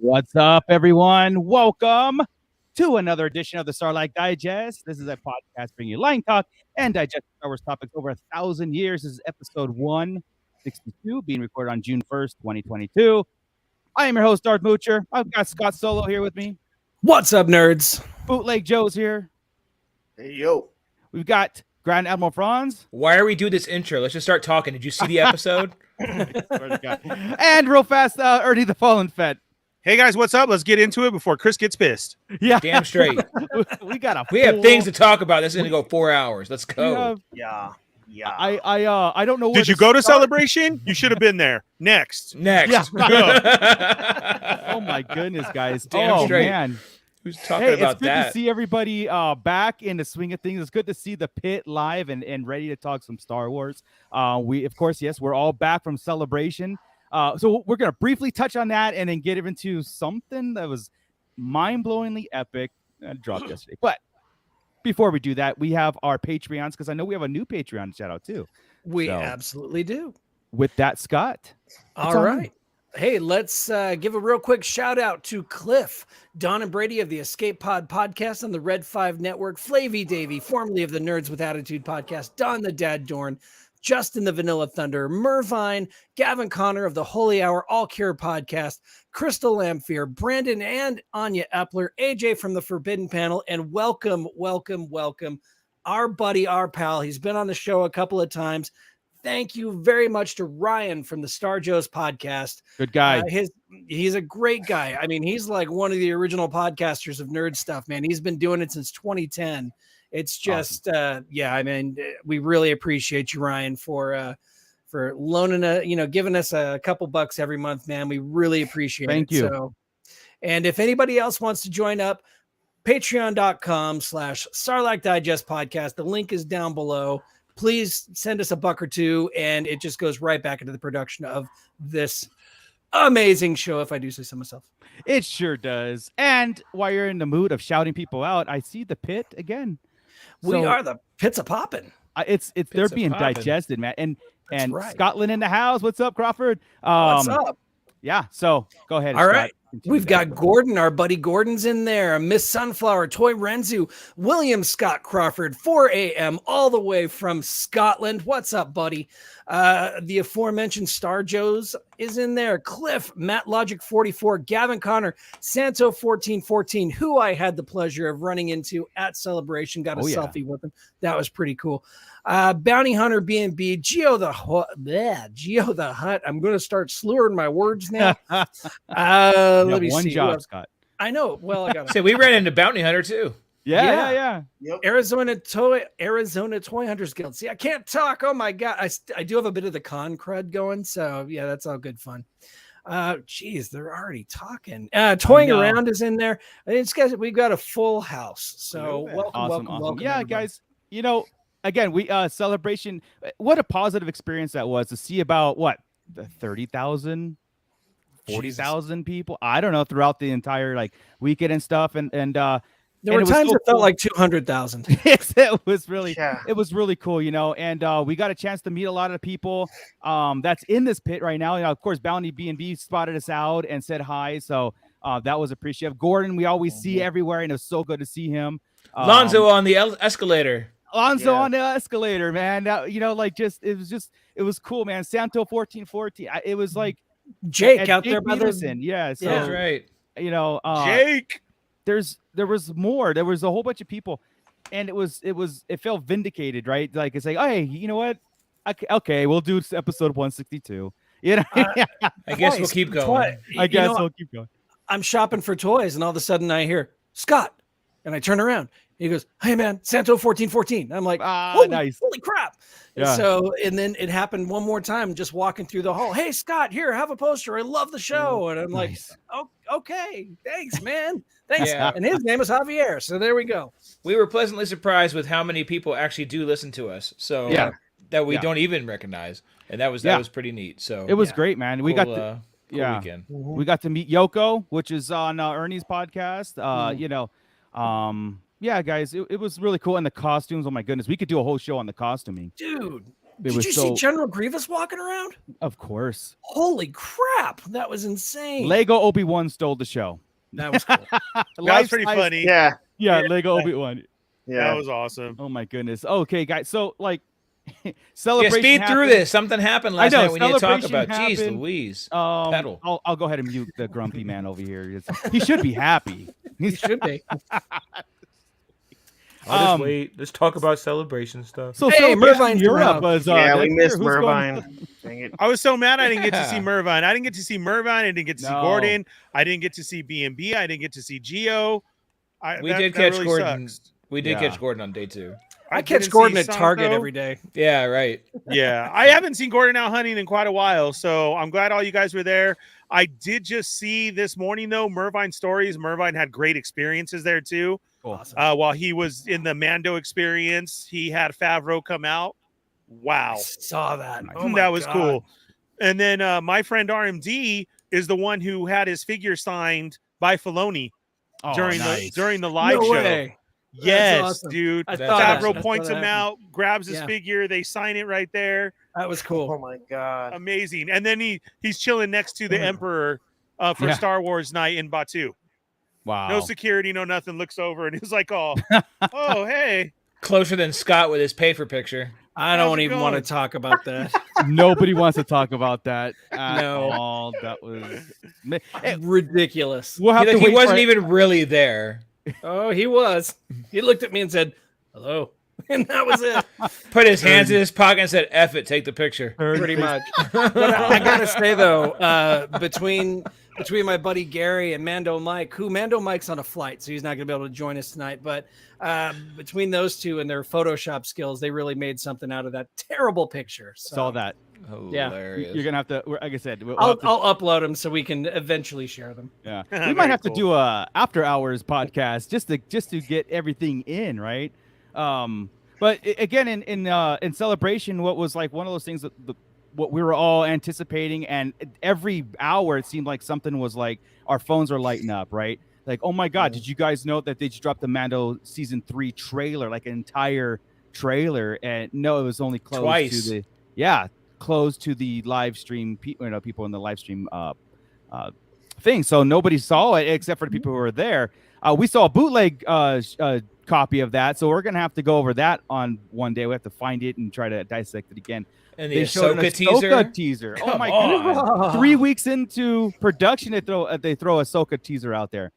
What's up, everyone? Welcome to another edition of the Starlight Digest. This is a podcast bringing you line talk and digest Star Wars topics over 1,000 years. This is episode 162, being recorded on June 1st, 2022. I am your host, Darth Moocher. I've got Scott Solo here with me. What's up, nerds? Bootleg Joe's here. Hey, yo. We've got Grand Admiral Franz. Why are we doing this intro? Let's just start talking. Did you see the episode? And real fast, Ernie the Fallen Fett. Hey guys, what's up? Let's get into it before Chris gets pissed. Yeah, Damn straight. we have things to talk about. This is gonna go 4 hours. Let's go. Yeah. I don't know. Where Did you go to Celebration? You should have been there. Next. Yeah. Go. Oh my goodness, guys! Damn straight. Man, Who's talking it's about good that? to see everybody back in the swing of things. It's good to see the pit live and ready to talk some Star Wars. We, of course, yes, we're all back from Celebration. So we're gonna briefly touch on that and then get into something that was mind-blowingly epic that dropped yesterday. But before we do that, we have our Patreons, because I know we have a new Patreon shout out too. We So, absolutely do. with that, Scott. All right. Hey, let's give a real quick shout out to Cliff, Don and Brady of the Escape Pod podcast on the Red 5 Network, Flavy Davy, formerly of the Nerds with Attitude podcast, Don the Dad Dorn, Justin the Vanilla Thunder, Mervine, Gavin Connor of the Holy Hour All Cure podcast, Crystal Lamphere, Brandon and Anya Epler, AJ from the Forbidden Panel, and welcome, our buddy, our pal. He's been on the show a couple of times. Thank you very much to Ryan from the Star Joe's podcast. Good guy. He's a great guy. I mean, he's like one of the original podcasters of nerd stuff, man. He's been doing it since 2010. It's just, I mean, we really appreciate you, Ryan, for loaning giving us a couple bucks every month, man. We really appreciate it. Thank you. So, and if anybody else wants to join up, patreon.com/Starlight Digest podcast. The link is down below. Please send us a buck or two, and it just goes right back into the production of this amazing show, if I do say so myself. It sure does. And while you're in the mood of shouting people out, I see the pit again. We are the pits a popping. It's they're Pits a being poppin'. digested, man. And right. Scotland in the house. What's up, Crawford? What's up? Yeah. So go ahead. All Scott. right. Continue We've that. got Gordon, our buddy Gordon's in there, Miss Sunflower, Toy Renzu, William Scott Crawford, 4 a.m. all the way from Scotland. What's up, buddy? The aforementioned Star Joe's is in there. Cliff, Matt Logic 44, Gavin Connor, Santo 1414, who I had the pleasure of running into at Celebration. Got a selfie with him. That was pretty cool. Bounty Hunter B&B, Geo the Hut. I'm going to start slurring my words now. Let me one see. job, Scott. I know. Well, I got So we ran into Bounty Hunter too. Yeah. Yep. Arizona Toy Hunters Guild. See, I can't talk. Oh my God. I do have a bit of the con crud going. So yeah, that's all good fun. Geez, they're already talking. Toying Around is in there. It's guys, we've got a full house. So welcome. Yeah, everybody. guys. You know, again, we Celebration. What a positive experience that was to see about the 30,000, 40,000 people. I don't know, throughout the entire weekend and stuff. And There were times it felt like 200,000. It was really, Yeah. it was really cool, and we got a chance to meet a lot of people that's in this pit right now. Of course, Bounty B&B spotted us out and said hi, so that was appreciative. Gordon, we always see everywhere, and it was so good to see him. Lonzo on the escalator. Lonzo Yeah. on the escalator, man. It was cool, man. Santo 1414. It was like Jake out there by Peterson. Yeah, so That's right. Jake. there was more. There was a whole bunch of people, and it felt vindicated, right? Like it's like, oh, hey, you know what? Okay, we'll do episode 162. I guess we'll keep going. I guess we'll keep going. I'm shopping for toys, and all of a sudden I hear Scott, and I turn around. He goes, "Hey man, Santo 1414." I'm like, Nice. Holy crap. Yeah. So, and then it happened one more time, just walking through the hall. Hey Scott, here, have a poster. I love the show. And I'm Nice. like, oh, okay, thanks, man. Thanks. Yeah. And his name is Javier. So there we go. We were pleasantly surprised with how many people actually do listen to us. So that we don't even recognize, and that was pretty neat. So It was great, man. We got cool weekend. we got to meet Yoko, which is on Ernie's podcast. Yeah, guys, it was really cool. And the costumes, oh my goodness, we could do a whole show on the costuming. Dude, Did you see General Grievous walking around? Of course. Holy crap. That was insane. Lego Obi-Wan stole the show. That was cool. That was pretty funny. Yeah. Yeah, Lego Obi-Wan. Yeah. That was awesome. Oh my goodness. Okay, guys. So like celebration. Speed happened. through this. Something happened last night we need to talk Celebration about. Jeez happened. Louise. Pedal. I'll go ahead and mute the grumpy man over here. He should be happy. He should be. I'll just wait. Let's talk about celebration stuff. So hey, Mervine's Europe was we missed Mervine. Dang it. I was so mad I didn't get to see Mervine. I didn't get to see Mervine. I didn't get to see Gordon. I didn't get to see B&B. I didn't get to see Geo. We did catch Gordon. We did catch Gordon on day 2. I catch Gordon at Target every day. Yeah, right. Yeah, I haven't seen Gordon out hunting in quite a while, so I'm glad all you guys were there. I did just see this morning, though, Mervine stories. Mervine had great experiences there, too. Awesome. While he was in the Mando experience, he had Favreau come out. Wow. I saw that. That was cool. And then my friend RMD is the one who had his figure signed by Filoni during the live show. Way. Yes, awesome. dude. Favreau points him out, grabs his figure, they sign it right there. That was cool. Oh my god. Amazing. And then he's chilling next to the Emperor for Star Wars night in Batuu. Wow. No security, no nothing. Looks over and he's like, oh, hey. Closer than Scott with his paper picture. I don't even want to talk about that. Nobody wants to talk about that at No. all. That was ridiculous. We'll have to He wait wasn't for- even really there. Oh, he was. He looked at me and said, hello. And that was it. Put his hands in his pocket and said, F it, take the picture. Pretty much. But I gotta say though, between my buddy Gary and Mando Mike's on a flight, so he's not gonna be able to join us tonight. But between those two and their Photoshop skills, they really made something out of that terrible picture. So, Saw that. Hilarious. You're gonna have to, like I said, I'll upload them so we can eventually share them. Yeah, we might have to do a after hours podcast just to get everything in, right? But again, in celebration, what was like one of those things that what we were all anticipating, and every hour it seemed like something was like our phones are lighting up, right? Like, oh my God, did you guys know that they just dropped the Mando season 3 trailer, like an entire trailer? And no, it was only closed Twice. closed to the live stream, people in the live stream thing. So nobody saw it except for the people who were there. We saw a bootleg copy of that, so we're gonna have to go over that on one day. We have to find it and try to dissect it again. And the Ahsoka teaser. Oh my God! 3 weeks into production, they throw Ahsoka teaser out there,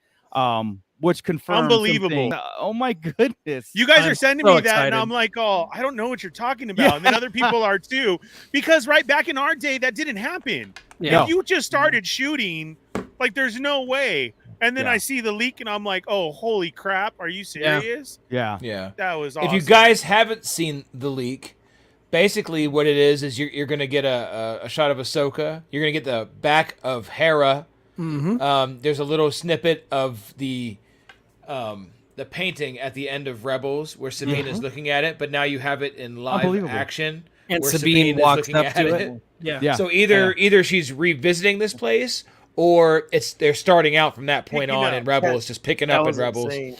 which confirms Unbelievable. Oh my goodness! You guys are sending me that, excited. and I'm like, oh, I don't know what you're talking about. And then other people are too, because right back in our day, that didn't happen. Yeah. If you just started shooting, like, there's no way. And then I see the leak, and I'm like, oh, holy crap! Are you serious? Yeah. That was awesome. If you guys haven't seen the leak, basically what it is you're going to get a shot of Ahsoka. You're going to get the back of Hera. Mm-hmm. There's a little snippet of the painting at the end of Rebels where Sabine is looking at it, but now you have it in live action. And where Sabine is walks looking up at to it. Yeah. So either she's revisiting this place, or they're starting out from that point Picking on up. in Rebels, just picking That up in was Rebels. insane.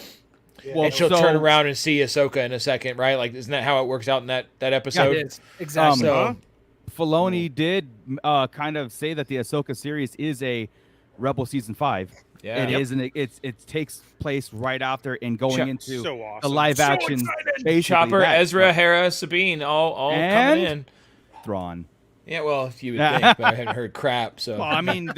Well, And she'll so- turn around and see Ahsoka in a second, right? Like, isn't that how it works out in that episode? It is. Exactly. So Filoni did kind of say that the Ahsoka series is a Rebel season 5. yeah, It is, and it takes place right after and going into so the awesome. live action. Basically Chopper, that. Ezra, Hera, Sabine, all And- coming in. Thrawn. Yeah, well, if you would think, but I haven't heard crap. So Well, I mean,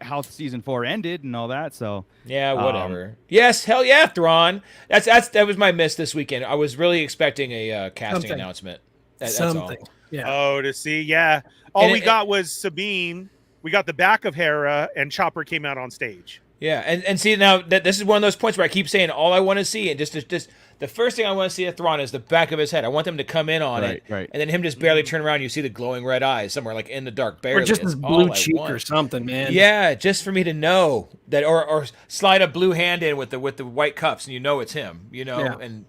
how season 4 ended and all that. So yeah, whatever. Yes, hell yeah, Thrawn. That was my miss this weekend. I was really expecting a casting Something. announcement. That's all. Something. Yeah. Oh, to see, yeah. All And we it- got was Sabine. We got the back of Hera, and Chopper came out on stage. Yeah, and see now that this is one of those points where I keep saying all I want to see, and just the first thing I want to see at Thrawn is the back of his head. I want them to come in on it, Right. and then him just barely turn around. You see the glowing red eyes somewhere, like in the dark, barely. Or just That's his all blue I cheek want. or something, man. Yeah, just for me to know that, or slide a blue hand in with the white cuffs, and you know it's him. Yeah. And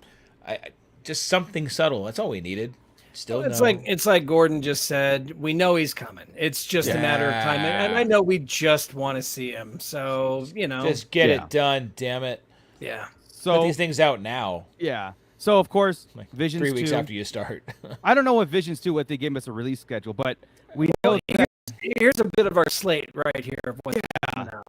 I just something subtle. That's all we needed. Still, It's no. like Gordon just said. We know he's coming. It's just a matter of time, and I know we just want to see him. So just get Yeah. it done. Damn it! yeah. Put so these things out now. yeah. So of course, Like Visions 3 weeks 2. after you start. I don't know what Visions 2 what they gave us a release schedule, but we know Here's a bit of our slate right here of what's coming out.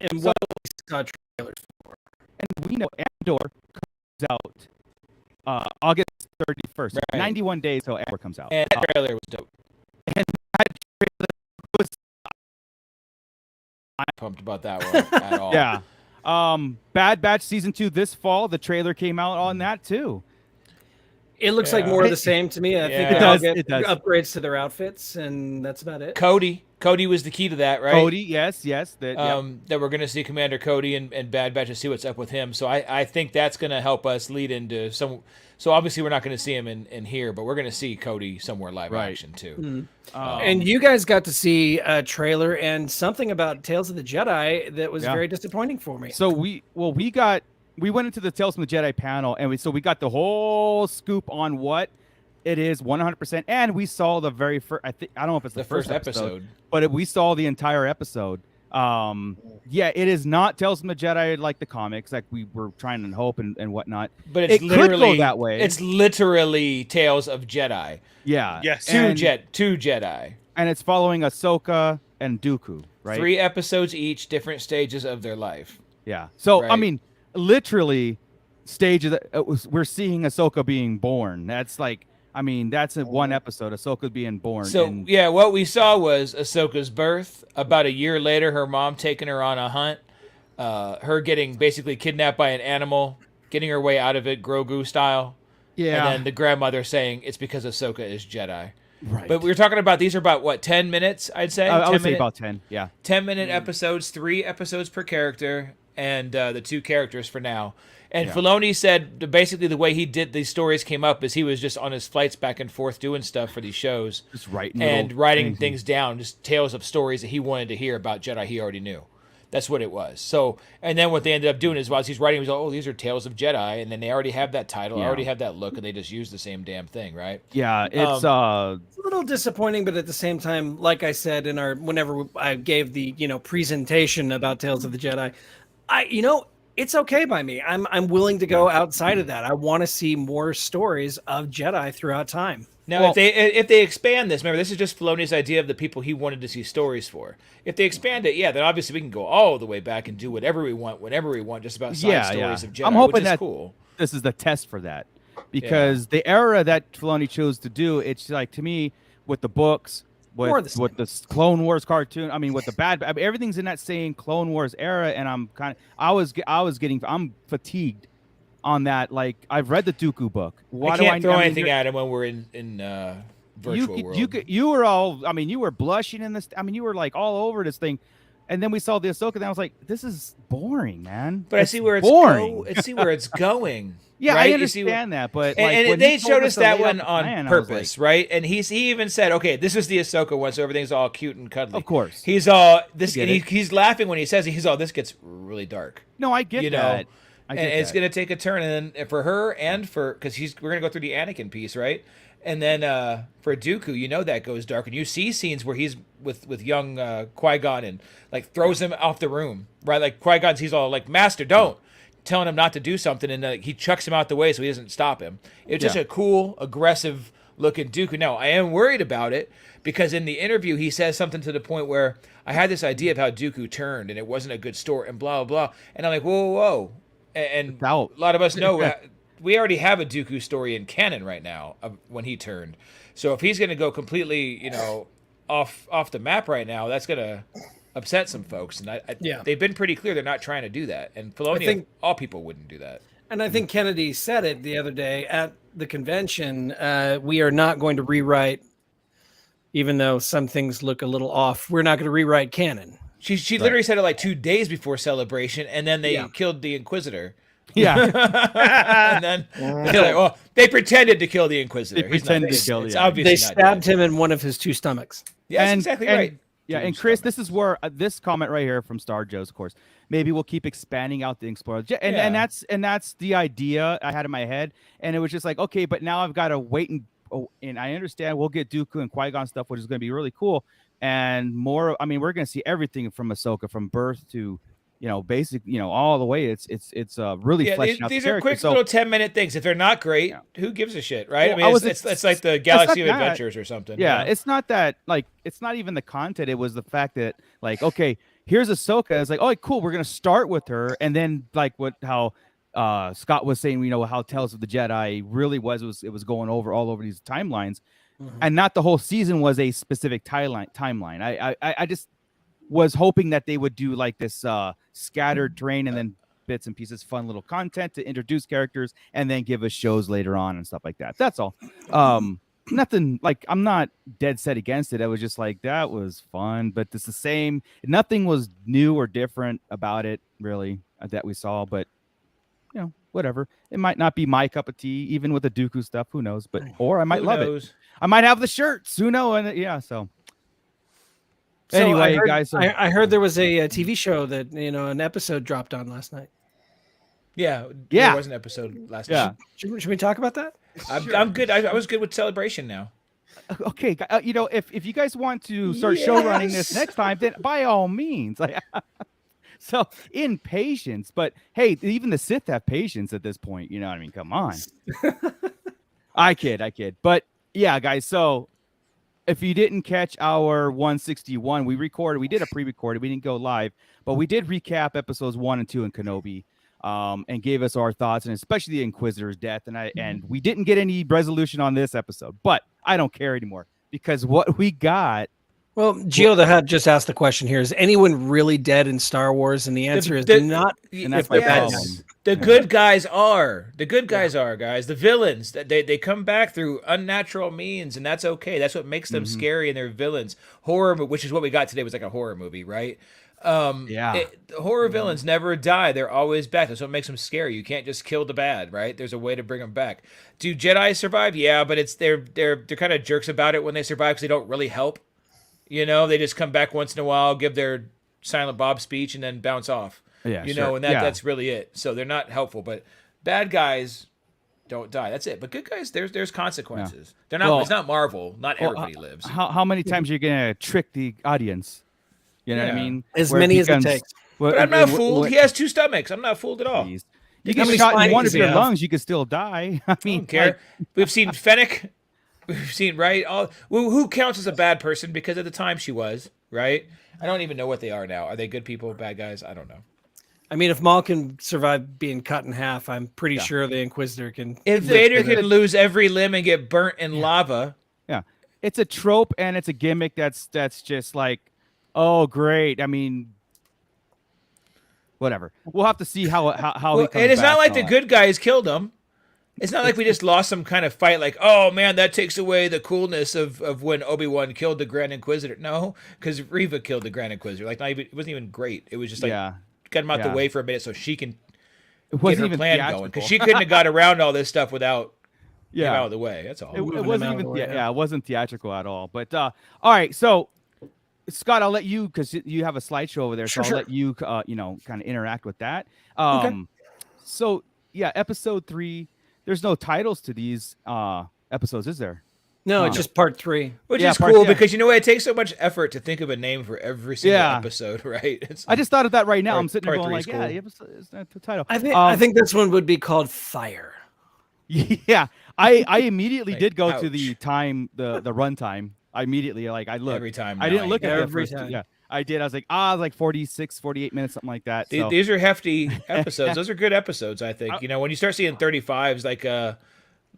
And what we saw trailers for. and we know Andor comes out August 31st. Right. 91 days till Andor comes out. And that trailer was dope. And that trailer was Pumped about that one at all. yeah. Bad Batch season 2 this fall. The trailer came out on that too. It looks like more of the same to me. I think Yeah. they all It get does. upgrades to their outfits, and that's about it. Cody was the key to that, right? Cody, yes. That That we're going to see Commander Cody and Bad Batch to see what's up with him. So I think that's going to help us lead into some. So obviously we're not going to see him in here, but we're going to see Cody somewhere live Right. action too. And you guys got to see a trailer and something about Tales of the Jedi that was Yeah. very disappointing for me. So we went into the Tales from the Jedi panel, and we got the whole scoop on what it is 100%, and we saw the very first. I don't know if it's The first episode. but we saw the entire episode. Yeah, it is not Tales from the Jedi like the comics, like we were trying to hope and whatnot. But it's it could literally go that way. It's literally Tales of Jedi. Yeah, Yes. Two and, Jedi. and it's following Ahsoka and Dooku, right? 3 episodes each, different stages of their life. Yeah. So I Right. mean, literally, stages. We're seeing Ahsoka being born. That's like, I mean, that's in one episode. Ahsoka being born. So and, yeah, what we saw was Ahsoka's birth. About a year later, her mom taking her on a hunt. Her getting basically kidnapped by an animal, getting her way out of it, Grogu style. yeah, And then the grandmother saying it's because Ahsoka is Jedi. right. But we were talking about these are about what 10 minutes, I'd say. I would 10 say minute- about 10. Yeah. 10-minute episodes, 3 episodes per character, and the 2 characters for now. And Yeah. Filoni said basically the way he did these stories came up is he was just on his flights back and forth doing stuff for these shows Just writing and little writing things. things down, just tales of stories that he wanted to hear about Jedi he already knew. That's what it was. So, and then what they ended up doing is while he's writing, he was like, oh, these are Tales of Jedi, and then they already have that title, Yeah. already have that look, and they just use the same damn thing, right? Yeah, it's It's a little disappointing, but at the same time, like I said in whenever I gave the presentation about Tales of the Jedi, it's okay by me. I'm willing to go outside of that. I want to see more stories of Jedi throughout time. Now, Well- if they expand this, remember, this is just Filoni's idea of the people he wanted to see stories for. If they expand it, yeah, then obviously we can go all the way back and do whatever we want, whenever we want, just about side stories of Jedi, I'm hoping which is that cool. this is the test for that, because the era that Filoni chose to do, it's like, to me, with the books, More the with the Clone Wars cartoon, I mean, with the everything's in that same Clone Wars era, and I'm I'm fatigued on that. Like, I've read the Dooku book. I can't throw anything at him when we're in virtual world. You were all, I mean, you were blushing in this. I mean, you were like all over this thing, and then we saw the Ahsoka, and I was like, this is boring, man. But I see where it's boring. I see where it's going. Yeah, right? I You see understand that, but And, like, and when they he told showed us to that lay out one the on plan, I was purpose, like, right? And he even said, "Okay, this is the Ahsoka one, so everything's all cute and cuddly." Of course. He's all this, get and it. he's laughing when he says it. He's all, "This gets really dark." No, I get You know, that. I and get it's that. going to take a turn, and then for her and because we're going to go through the Anakin piece, right? And then for Dooku, that goes dark, and you see scenes where he's with young Qui-Gon and like throws him off the room, right? Like Qui-Gon's, he's all like, "Master, don't," telling him not to do something, and he chucks him out the way so he doesn't stop him. It's just Yeah. a cool, aggressive looking Dooku. Now, I am worried about it because in the interview he says something to the point where I had this idea of how Dooku turned, and it wasn't a good story, and blah blah blah. And I'm like, whoa, whoa, whoa. And a out. lot of us know we already have a Dooku story in canon right now of when he turned. So if he's going to go completely, off the map right now, that's going to upset some folks. And they've been pretty clear they're not trying to do that. And Filoni, think- all people wouldn't do that. And I think Kennedy said it the other day at the convention. We are not going to rewrite, even though some things look a little off. We're not going to rewrite canon. She literally said it like 2 days before Celebration, and then they killed the Inquisitor. Yeah. And then they're like, well, they pretended to kill the Inquisitor. They He's not- pretended to it's- kill, it's yeah. obviously They not stabbed dead. him in one of his 2 stomachs. Yeah, that's exactly right. Yeah, and Chris, this is where this comment right here from Star Joe's, of course. Maybe we'll keep expanding out the Explorer, and that's the idea I had in my head, and it was just like, okay, but now I've got to wait and I understand we'll get Dooku and Qui-Gon stuff, which is going to be really cool, and more. I mean, we're going to see everything from Ahsoka, from birth to basic, all the way. It's really fleshing out these the are quick character. little 10-minute things. If they're not great, who gives a shit, right? Well, it's like the Galaxy of not that. Adventures or something. Yeah, it's not that, like, it's not even the content. It was the fact that, like, okay, here's Ahsoka. It's like, oh, cool, we're gonna start with her, and then like how Scott was saying, how Tales of the Jedi really was it was going all over these timelines, and not the whole season was a specific timeline. I just was hoping that they would do like this scattered terrain and then bits and pieces, fun little content to introduce characters and then give us shows later on and stuff like that. That's all. Nothing, like, I'm not dead set against it. I was just like, that was fun, but it's the same. Nothing was new or different about it really that we saw, but whatever. It might not be my cup of tea, even with the Dooku stuff. Who knows? Or I might love it. I might have the shirts. Who knows? And yeah, so. Anyway, guys, I heard there was a TV show that an episode dropped on last night. Yeah. There was an episode last night. Should we talk about that? I'm good. I was good with Celebration now. Okay, if you guys want to start show running this next time, then by all means. So in patience, but hey, even the Sith have patience at this point. You know what I mean? Come on. I kid. But yeah, guys. So if you didn't catch our 161, we did a pre-recorded. We didn't go live, but we did recap episodes 1 and 2 in Kenobi, and gave us our thoughts, and especially the Inquisitor's death. And we didn't get any resolution on this episode, but I don't care anymore because what we got. Well, Gio the Hutt just asked the question here: is anyone really dead in Star Wars? And the answer is not. And that's my problem. The good guys are. The good guys are, guys. The villains, they come back through unnatural means, and that's okay. That's what makes them scary, and they're villains. Horror, which is what we got today, was like a horror movie, right? The horror villains never die. They're always back. That's what makes them scary. You can't just kill the bad, right? There's a way to bring them back. Do Jedi survive? Yeah, but they're kind of jerks about it when they survive because they don't really help. They just come back once in a while, give their Silent Bob speech, and then bounce off. Yeah, and that's really it. So they're not helpful. But bad guys don't die. That's it. But good guys, there's consequences. They're not. It's not Marvel. Not everybody lives. How many times are you gonna trick the audience? You know what I mean? As many as it takes. But I'm not fooled. He has 2 stomachs. I'm not fooled at all. You get shot in one of your lungs, you could still die. I mean, don't care. We've seen Fennec. We've seen, right? Who counts as a bad person because at the time she was, right? I don't even know what they are now. Are they good people, bad guys? I don't know. I mean, if Maul can survive being cut in half, I'm pretty sure the Inquisitor can. If Vader can lose every limb and get burnt in lava. Yeah. It's a trope and it's a gimmick that's just like, oh, great. I mean, whatever. We'll have to see how he comes and it's not back like the good guys killed him. It's not like we just lost some kind of fight like, oh, man, that takes away the coolness of when Obi-Wan killed the Grand Inquisitor. No, because Reva killed the Grand Inquisitor. Like, it wasn't even great. It was just like, got him out the way for a minute so she can get her plan going. Because she couldn't have got around all this stuff without him out of the way. That's all. It wasn't even, it wasn't theatrical at all. But, all right, so, Scott, I'll let you, because you have a slideshow over there, so I'll let you, kind of interact with that. Okay. So, episode 3. There's no titles to these episodes, is there? No, it's just part 3. Which is cool because it takes so much effort to think of a name for every single episode, right? I just thought of that right now. I'm sitting there going like, the episode is not the title. I think this one would be called Fire. Yeah. I immediately did go to the time, the runtime. I immediately I looked. Every time. I didn't look at it every first. time. Yeah. I did. I was like 46, 48 minutes, something like that. So. These are hefty episodes. Those are good episodes, I think. When you start seeing 35s like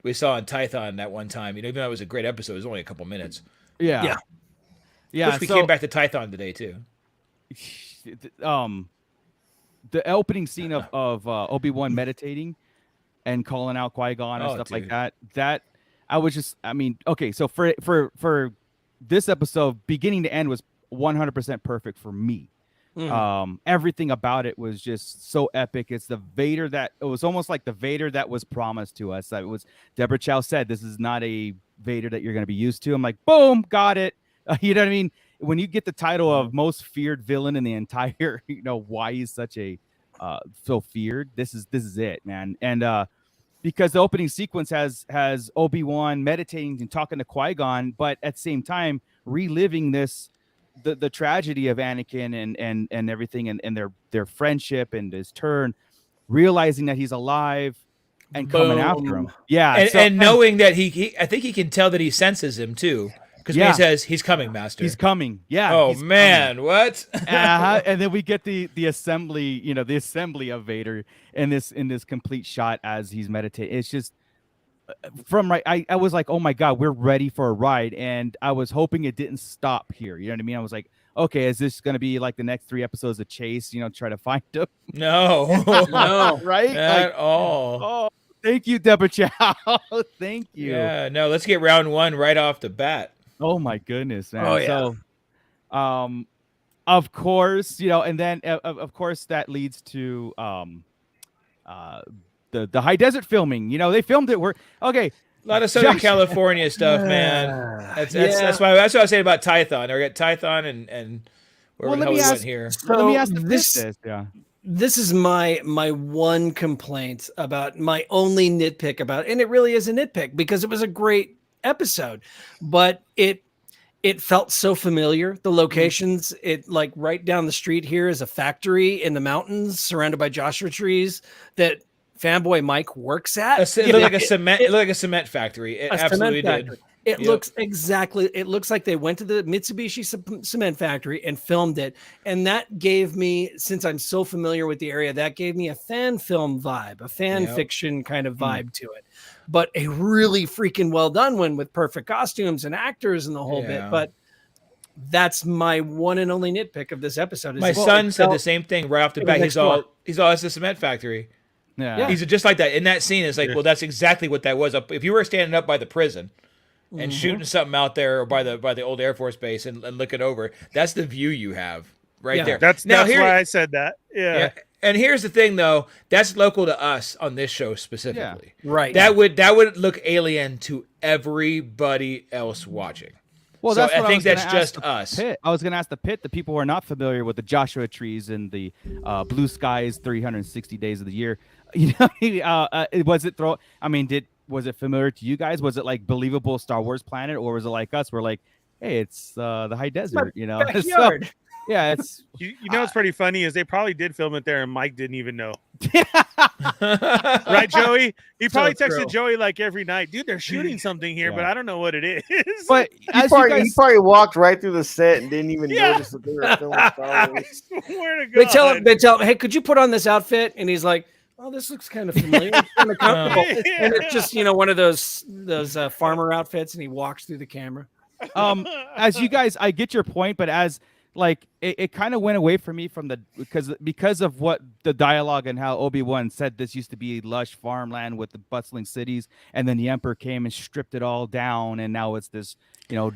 we saw on Tython that one time, even though it was a great episode, it was only a couple minutes. Yeah. Which we came back to Tython today, too. The opening scene of Obi-Wan meditating and calling out Qui-Gon and stuff like that, I was just, okay, so for this episode, beginning to end was 100% perfect for me. Everything about it was just so epic. It's the Vader it was almost like the Vader that was promised to us. It was, Deborah Chow said, this is not a Vader that you're going to be used to. I'm like, boom, got it. You know what I mean? When you get the title of most feared villain in the entire, why he's such a so feared, this is it, man. And because the opening sequence has Obi-Wan meditating and talking to Qui-Gon, but at the same time reliving this the tragedy of Anakin and everything and their friendship and his turn, realizing that he's alive and coming after him. Yeah, and knowing that I think he can tell that he senses him too. Because when he says he's coming, Master, he's coming. Yeah. Oh man, what? And then we get the assembly, the assembly of Vader in this complete shot as he's meditating. It's just I was like, oh my God, we're ready for a ride, and I was hoping it didn't stop here. You know what I mean? I was like, okay, is this going to be like the next 3 episodes of Chase? Try to find him. No, no, right? At all. Oh, thank you, Deborah Chow. Thank you. Yeah, no, let's get round 1 right off the bat. Oh my goodness, man. Oh yeah. So, of course, and then of course that leads to the high desert filming. They filmed it. A lot of Southern California stuff, man. That's what I was saying about Tython. Or we got Tython and where the hell we went here. So let me ask this. This is my one complaint about my only nitpick about, and it really is a nitpick because it was a great episode, but it felt so familiar. The locations, it like right down the street here is a factory in the mountains surrounded by Joshua trees that Fanboy Mike works at. It looked like a cement factory. It absolutely did. It looks like they went to the Mitsubishi cement factory and filmed it. And that gave me, since I'm so familiar with the area, that gave me a fan film vibe, a fan fiction kind of vibe to it. But a really freaking well done one with perfect costumes and actors and the whole bit. But that's my one and only nitpick of this episode. My son said the same thing right off the bat. He's all, it's a cement factory. Yeah. He's just like that. In that scene, it's like, well, that's exactly what that was. If you were standing up by the prison and shooting something out there or by the old Air Force base and looking over, that's the view you have there. That's why I said that. Yeah. And here's the thing, though. That's local to us on this show specifically. Yeah. Right. That would look alien to everybody else watching. Well, so I think that's just us. Pit. I was going to ask the people who are not familiar with the Joshua trees and the blue skies 360 days of the year. Was it familiar to you guys? Was it like believable Star Wars planet, or was it like us? We're like, hey, it's the high desert, backyard. So, yeah, it's what's pretty funny is they probably did film it there and Mike didn't even know. Right, Joey? He probably texted Joey like every night, dude, they're shooting something here, but I don't know what it is. But he probably walked right through the set and didn't even notice that they were filming Star Wars. They tell him, hey, could you put on this outfit? And he's like, oh, this looks kind of familiar. It's kind of comfortable. And it's just, one of those farmer outfits, and he walks through the camera. As you guys, I get your point, but as like it kind of went away from me from because of what the dialogue and how Obi-Wan said this used to be lush farmland with the bustling cities, and then the Emperor came and stripped it all down, and now it's this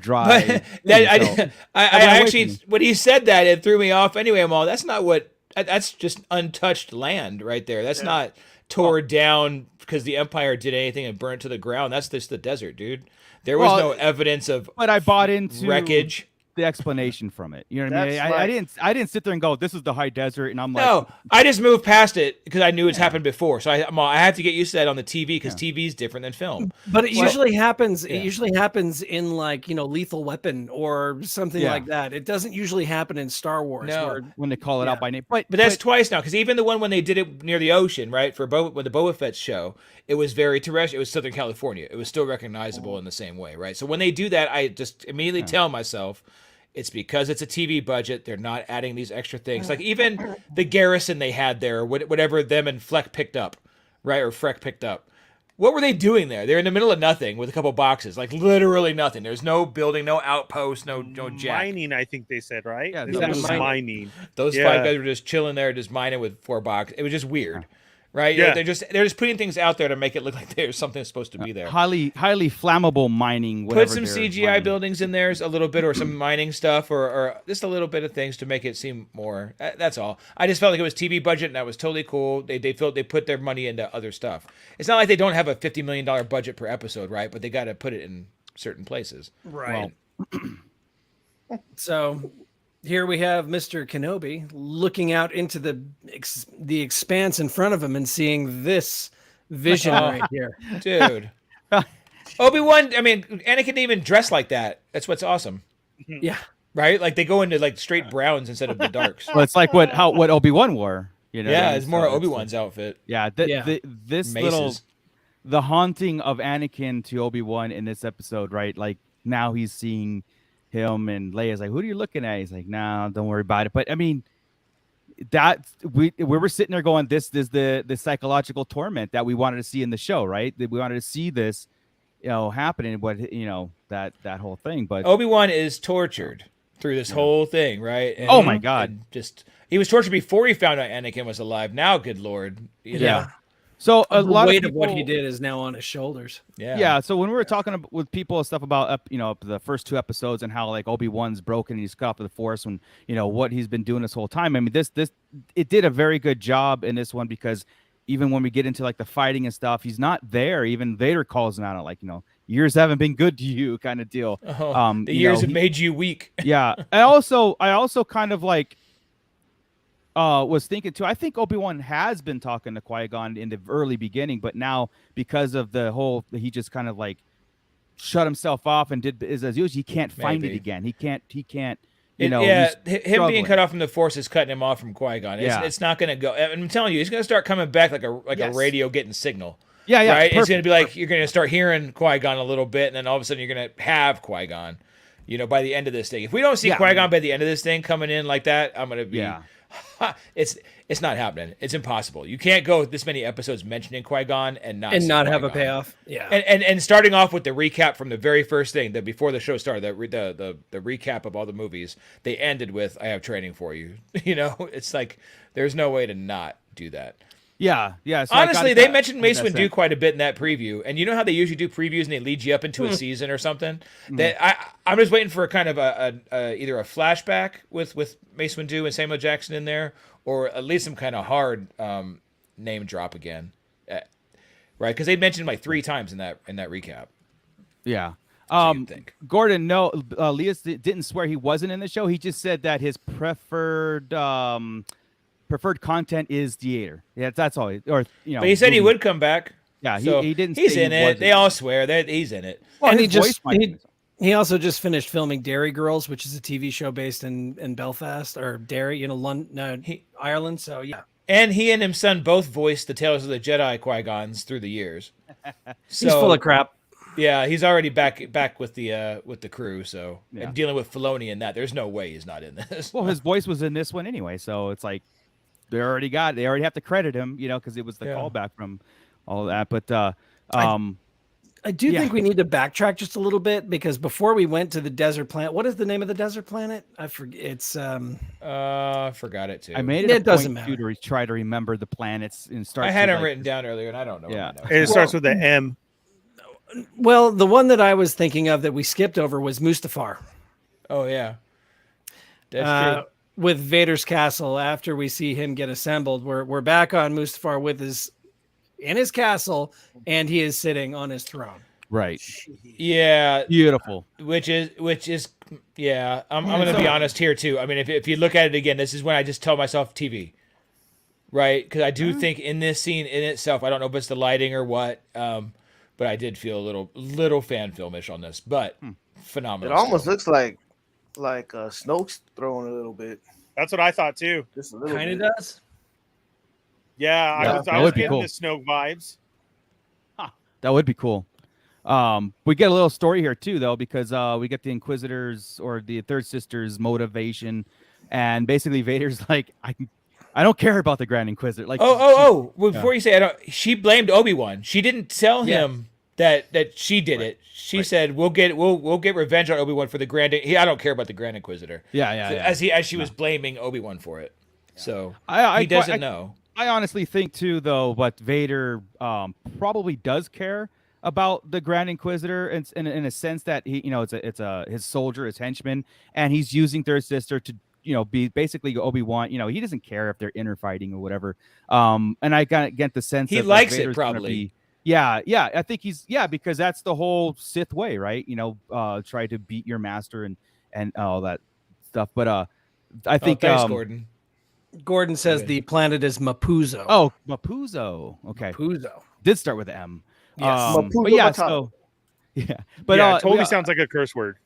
dry. I actually, when he said that, it threw me off. Anyway, I'm all, that's just untouched land right there. That's not tore down because the Empire did anything and burnt to the ground. That's just the desert, dude. There was no evidence of. But I bought into wreckage. The explanation from it. You know what I mean? I didn't sit there and go, this is the high desert, and I'm like, no, I just moved past it because I knew it's happened before. So I have to get used to that on the TV because TV is different than film. But it usually happens. It usually happens in like Lethal Weapon or something like that. It doesn't usually happen in Star Wars. No. When they call it out by name. But that's twice now, because even the one when they did it near the ocean, right, with the Boba Fett show, it was very terrestrial. It was Southern California. It was still recognizable in the same way, right? So when they do that, I just immediately tell myself, it's because it's a TV budget. They're not adding these extra things. Like even the garrison they had there, whatever them and Fleck picked up, right? Or Freck picked up. What were they doing there? They're in the middle of nothing with a couple boxes, like literally nothing. There's no building, no outpost, no jack. Mining, I think they said, right? Yeah, mining. Those 5 guys were just chilling there, just mining with 4 boxes. It was just weird. Right? Yeah. They're just putting things out there to make it look like there's something supposed to be there. Highly flammable mining. Put some CGI buildings in there a little bit, or some mining stuff, or just a little bit of things to make it seem more. That's all. I just felt like it was TV budget, and that was totally cool. They put their money into other stuff. It's not like they don't have a $50 million budget per episode, right? But they got to put it in certain places. Right. Well, so here we have Mr. Kenobi looking out into the expanse in front of him and seeing this vision right here. Dude. Obi-Wan, Anakin didn't even dress like that. That's what's awesome. Yeah. right? Like they go into like straight browns instead of the darks. Well, it's like what Obi-Wan wore. You know, what I Yeah, mean? it's more So Obi-Wan's outfit. yeah. This little Maces. the haunting of Anakin to Obi-Wan in this episode, right? Like now he's seeing him, and Leia's like, "Who are you looking at?" He's like, "Nah, don't worry about it." But I mean, that we were sitting there going, "This is the psychological torment that we wanted to see in the show, right? That we wanted to see this, happening. But that whole thing. But Obi-Wan is tortured through this whole thing, right? And, oh my God. and just he was tortured before he found out Anakin was alive. Now, good Lord, yeah. So a The lot weight of people, what he did is now on his shoulders. Yeah. So when we were talking with people and stuff about the first 2 episodes and how like Obi-Wan's broken and he's cut off to the Force, and what he's been doing this whole time. I mean, this it did a very good job in this one, because even when we get into like the fighting and stuff, he's not there. Even Vader calls him out on like, years haven't been good to you kind of deal. The years have made you weak. Yeah. I also kind of like was thinking too. I think Obi-Wan has been talking to Qui-Gon in the early beginning, but now because of the whole, he just kind of like shut himself off and did as usual. He can't find it again. He can't. Him being cut off from the Force is cutting him off from Qui-Gon. It's not going to go. I'm telling you, he's going to start coming back like a radio getting signal. Yeah. Right. It's going to be like you're going to start hearing Qui-Gon a little bit, and then all of a sudden you're going to have Qui-Gon. By the end of this thing, if we don't see Qui-Gon by the end of this thing coming in like that, I'm going to be. Yeah. It's not happening. It's impossible. You can't go this many episodes mentioning Qui-Gon and not have a payoff. Yeah. And starting off with the recap from the very first thing that before the show started, the recap of all the movies, they ended with "I have training for you." It's like there's no way to not do that. Yeah. So honestly, they mentioned Mace Windu quite a bit in that preview, and you know how they usually do previews and they lead you up into a season or something. That I'm just waiting for a kind of either a flashback with Mace Windu and Samuel Jackson in there, or at least some kind of hard name drop again, right? Because they mentioned like 3 times in that recap. Yeah. Think. Gordon, no, Leah didn't swear he wasn't in the show. He just said that his preferred content is theater. Yeah, that's all. But he said he would come back. Yeah, so he didn't. He's in it. They all swear that he's in it. Well, and he also just finished filming Derry Girls, which is a TV show based in Belfast or Derry, London, Ireland. So yeah. And he and his son both voiced the Tales of the Jedi Qui-Gons through the years. So, he's full of crap. Yeah, he's already back with the crew. So and dealing with Filoni and that, there's no way he's not in this. Well, his voice was in this one anyway, so it's like. They already have to credit him, because it was the callback from all of that. But I do think we need to backtrack just a little bit, because before we went to the desert planet, what is the name of the desert planet? I forget. It's I forgot it too. I made it doesn't matter to try to remember the planets and start. I had them written down earlier, and I don't know. Yeah, it starts with the M. Well, the one that I was thinking of that we skipped over was Mustafar. Oh yeah, that's true. With Vader's castle, after we see him get assembled, we're back on Mustafar in his castle, and he is sitting on his throne. Right. Yeah. Beautiful. Which is yeah. I'm going to be honest here too. I mean, if you look at it again, this is when I just tell myself TV, right? Because I do think in this scene in itself, I don't know if it's the lighting or what, but I did feel a little fan filmish on this, but phenomenal. It almost looks like Snoke's throwing a little bit. That's what I thought too. Just a little kind of bit. does. Yeah, I was getting the Snoke vibes. That would be cool. We get a little story here too, though, because we get the Inquisitors or the Third Sister's motivation, and basically Vader's like, I don't care about the Grand Inquisitor. Like, before you say, she blamed Obi-Wan. She didn't tell him that she did it. She said, "We'll get revenge on Obi-Wan for the Grand. I don't care about the Grand Inquisitor." As she was blaming Obi-Wan for it. So he doesn't know. I honestly think too, though, but Vader probably does care about the Grand Inquisitor in a sense that he, it's his soldier, his henchman, and he's using Third Sister to be basically Obi-Wan. He doesn't care if they're inner fighting or whatever. And I get the sense he likes it probably. Yeah, I think because that's the whole Sith way, right? Try to beat your master and all that stuff. But I think thanks, Gordon. Gordon says the planet is Mapuzo. Oh, Mapuzo. Okay. Mapuzo. Did start with an M. Yes. But yeah, so yeah. But totally sounds like a curse word.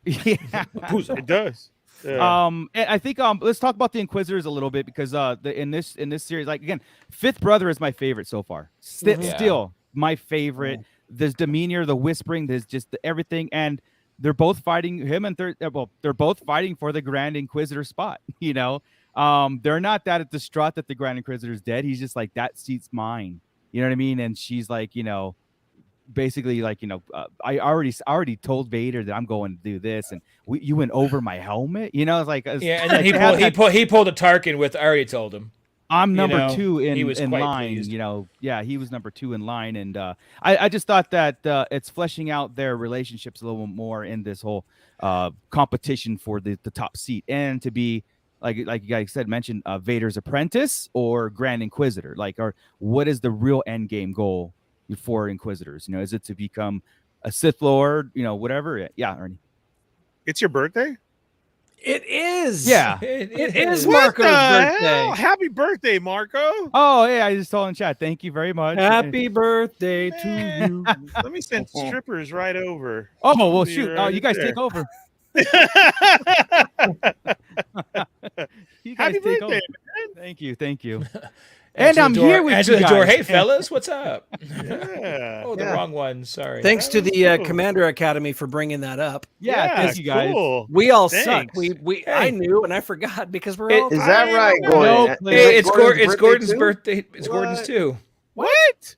Yeah. It does. And I think let's talk about the Inquisitors a little bit because in this series, like again, Fifth Brother is my favorite so far. Still my favorite. There's demeanor, the whispering, there's just everything, and they're both fighting him and they're both fighting for the Grand Inquisitor spot. You know, they're not that distraught that the Grand Inquisitor's dead. He's just like, that seat's mine. You know what I mean? And she's like, you know, basically like, you know, I already told Vader that I'm going to do this, and you went over my helmet. You know, it's like and then he pulled a Tarkin with, I already told him. I'm number 2 in line. Pleased. You know, yeah, he was number 2 in line, and I just thought that it's fleshing out their relationships a little more in this whole competition for the top seat, and to be like you guys mentioned Vader's apprentice or Grand Inquisitor, like, or what is the real end game goal for Inquisitors? You know, is it to become a Sith Lord? You know, whatever. Yeah, Ernie. It's your birthday. It is. Yeah, it is What Marco's the birthday. hell? Happy birthday, Marco. Oh, yeah, I just told in chat. Thank you very much. Happy birthday to you. Let me send strippers right over. Oh, well, shoot. Oh, you guys take over. You guys Happy take birthday, over. man. Thank you. And I'm here with you guys. Hey, fellas, what's up? Yeah. Oh, the wrong one. Sorry. Thanks to the Commander Academy for bringing that up. Yeah, thank you guys. Cool. We all Thanks. suck. I knew and I forgot because we're all Is that right, No, Gordon? Hey, Is it's Gordon's too? birthday. It's Gordon's too. What?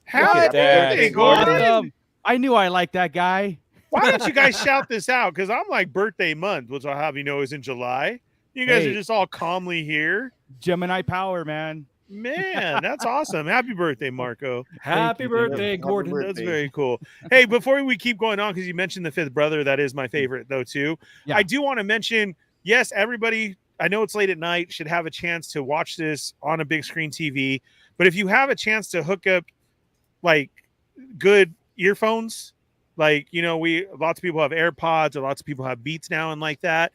Happy at that. birthday, Gordon. I knew I liked that guy. Why don't you guys shout this out? Because I'm like birthday month, which I'll have you know is in July. You guys Hey. are just all calmly here. Gemini power, man. Man, that's awesome. Happy birthday, Marco. Happy birthday, Happy Gordon. birthday. That's very cool. Hey, before we keep going on, because you mentioned the Fifth Brother, that is my favorite though too. Yeah. I do want to mention, yes, everybody, I know it's late at night, should have a chance to watch this on a big screen TV. But if you have a chance to hook up like good earphones, like, you know, lots of people have AirPods or lots of people have Beats now and like that.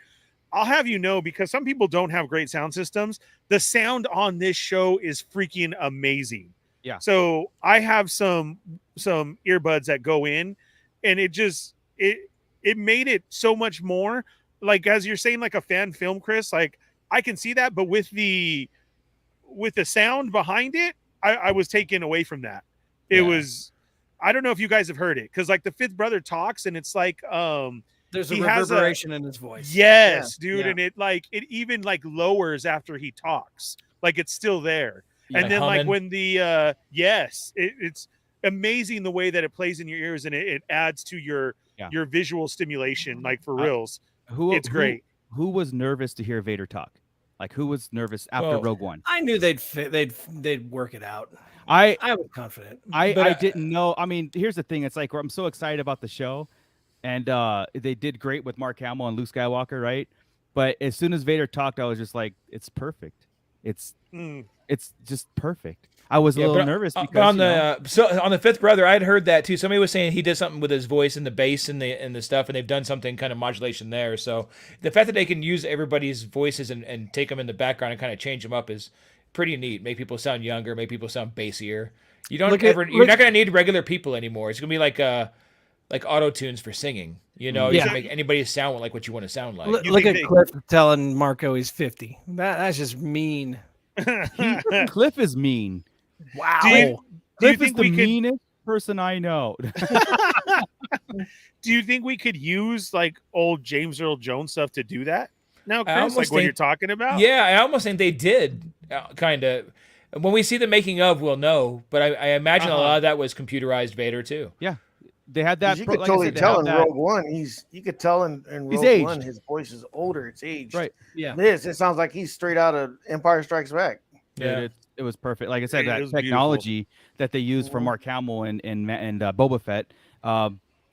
I'll have you know, because some people don't have great sound systems, the sound on this show is freaking amazing. Yeah. So I have some earbuds that go in, and it made it so much more, like, as you're saying, like a fan film, Chris, like I can see that, but with the sound behind it, I was taken away from that. It was, I don't know if you guys have heard it, because like the Fifth Brother talks, and it's like There's a he has reverberation in his voice. Yes, dude. Yeah. And it even like lowers after he talks. Like it's still there. Yeah, And then humming. like when the it's amazing the way that it plays in your ears, and it adds to your visual stimulation, like for reals. It's great. Who was nervous to hear Vader talk? Like, who was nervous after Rogue One? I knew they'd work it out. I was confident. I didn't know. I mean, here's the thing. It's like, I'm so excited about the show. And they did great with Mark Hamill and Luke Skywalker, right? But as soon as Vader talked, I was just like, it's perfect. It's just perfect. I was a little nervous because on the Fifth Brother, I'd heard that too. Somebody was saying he did something with his voice and the bass and the stuff, and they've done something kind of modulation there. So the fact that they can use everybody's voices and take them in the background and kind of change them up is pretty neat. Make people sound younger, make people sound bassier. You're not going to need regular people anymore. It's going to be like auto tunes for singing, you know. You can make anybody sound like what you want to sound like. Look at Cliff telling Marco he's 50. That's just mean. Cliff is mean. Wow. Cliff is the meanest person I know. Do you think we could use like old James Earl Jones stuff to do that now, Chris? Like what you're talking about? Yeah, I almost think they did, kind of. When we see the making of, we'll know. But I imagine a lot of that was computerized Vader too. Yeah. They had that. You could totally tell in Rogue One. You could tell in Rogue One his voice is older. It's aged. Right. Yeah. It sounds like he's straight out of Empire Strikes Back. Yeah. It was perfect. Like I said, that technology that they used for Mark Hamill and Boba Fett.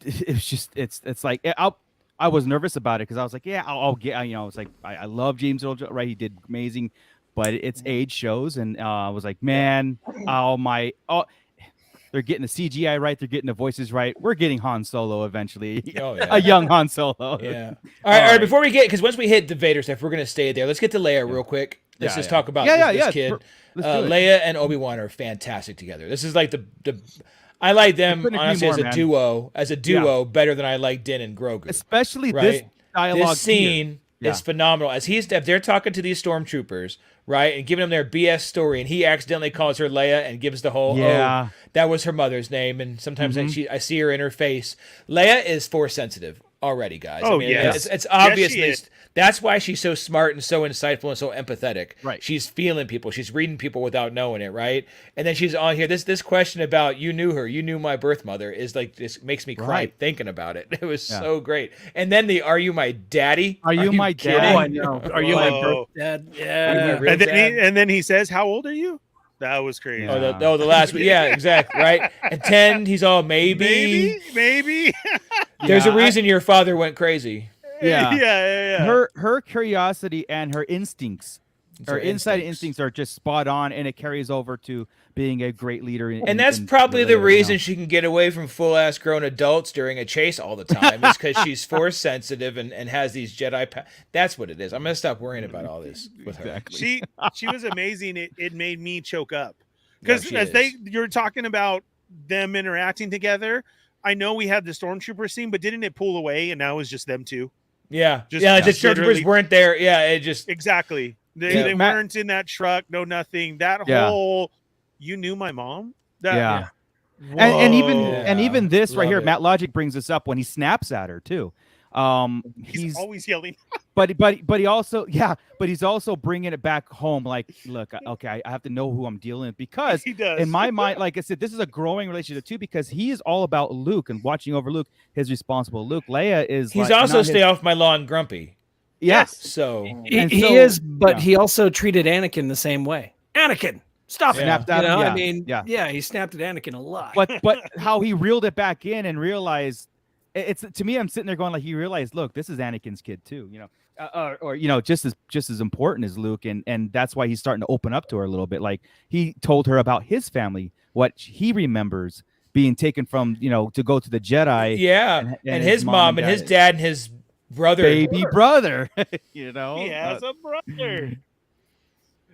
It's just it's like I was nervous about it because I was like, I'll get. You know, it's like I love James Earl Jones, right? He did amazing, but it's age shows, and I was like, man, they're getting the CGI right. They're getting the voices right. We're getting Han Solo eventually. A young Han Solo. Yeah. All right. Before we because once we hit the Vader stuff, we're going to stay there. Let's get to Leia real quick. Let's just talk about this kid. Leia and Obi-Wan are fantastic together. This is like the I like them couldn't agree honestly more, man. as a duo better than I like Din and Grogu. Especially right? this dialogue. This scene here. is phenomenal. As if they're talking to these stormtroopers, right, and giving them their BS story, and he accidentally calls her Leia and gives the whole, Yeah. oh, that was her mother's name, and sometimes I see her in her face. Leia is force sensitive already, guys. Oh, I mean, yes. it's Yes, she obviously is. that's why she's so smart and so insightful and so empathetic. Right. She's feeling people. She's reading people without knowing it, right? And then she's on here. This question about you knew her, you knew my birth mother is like this makes me cry Right. thinking about it. It was so great. And then the "Are you my daddy? Are you my kidding?" dad? Oh, I know. Are you my Whoa. birth dad? Are you my Yeah. real And then, dad? and then he says, "How old are you?" That was crazy. Yeah. The last one. Yeah, exactly. Right. And 10, he's all maybe. Maybe. There's Yeah, a reason your father went crazy. Yeah. yeah. Her curiosity and her instincts, her inside instincts are just spot on, and it carries over to being a great leader. And that's probably the reason she can get away from full-ass grown adults during a chase all the time is because she's force sensitive and has these Jedi. That's what it is. I'm gonna stop worrying about all this with her. She was amazing. It made me choke up Yeah, because she as is. you're talking about them interacting together. I know we had the stormtrooper scene, but didn't it pull away and now it was just them two? Yeah, Just- the just stormtroopers literally- weren't there. Yeah, it just Exactly. They, Yeah, they Matt- weren't in that truck. No, nothing. That Yeah. whole. You knew my mom. That, Yeah. And even Whoa. and even this right Love here, it. Matt Logic brings this up when he snaps at her too. he's always yelling. but he also but he's also bringing it back home. Like, look, okay, I have to know who I'm dealing with because He does. in my mind, like I said, this is a growing relationship too because he is all about Luke and watching over Luke. His responsible Luke. Leia is. he's like, also not stay his- off my lawn grumpy. Yes. So And He so- is, but yeah. he also treated Anakin the same way. Anakin, stop it! Snapped You at him, know, yeah, I mean, yeah. he snapped at Anakin a lot. But how he reeled it back in and realized it's to me, I'm sitting there going like he realized, look, this is Anakin's kid too, you know, or you know, just as important as Luke, and that's why he's starting to open up to her a little bit. Like he told her about his family, what he remembers being taken from, you know, to go to the Jedi. yeah, and his mom and his dad and his brother. baby brother, you know. He has a brother.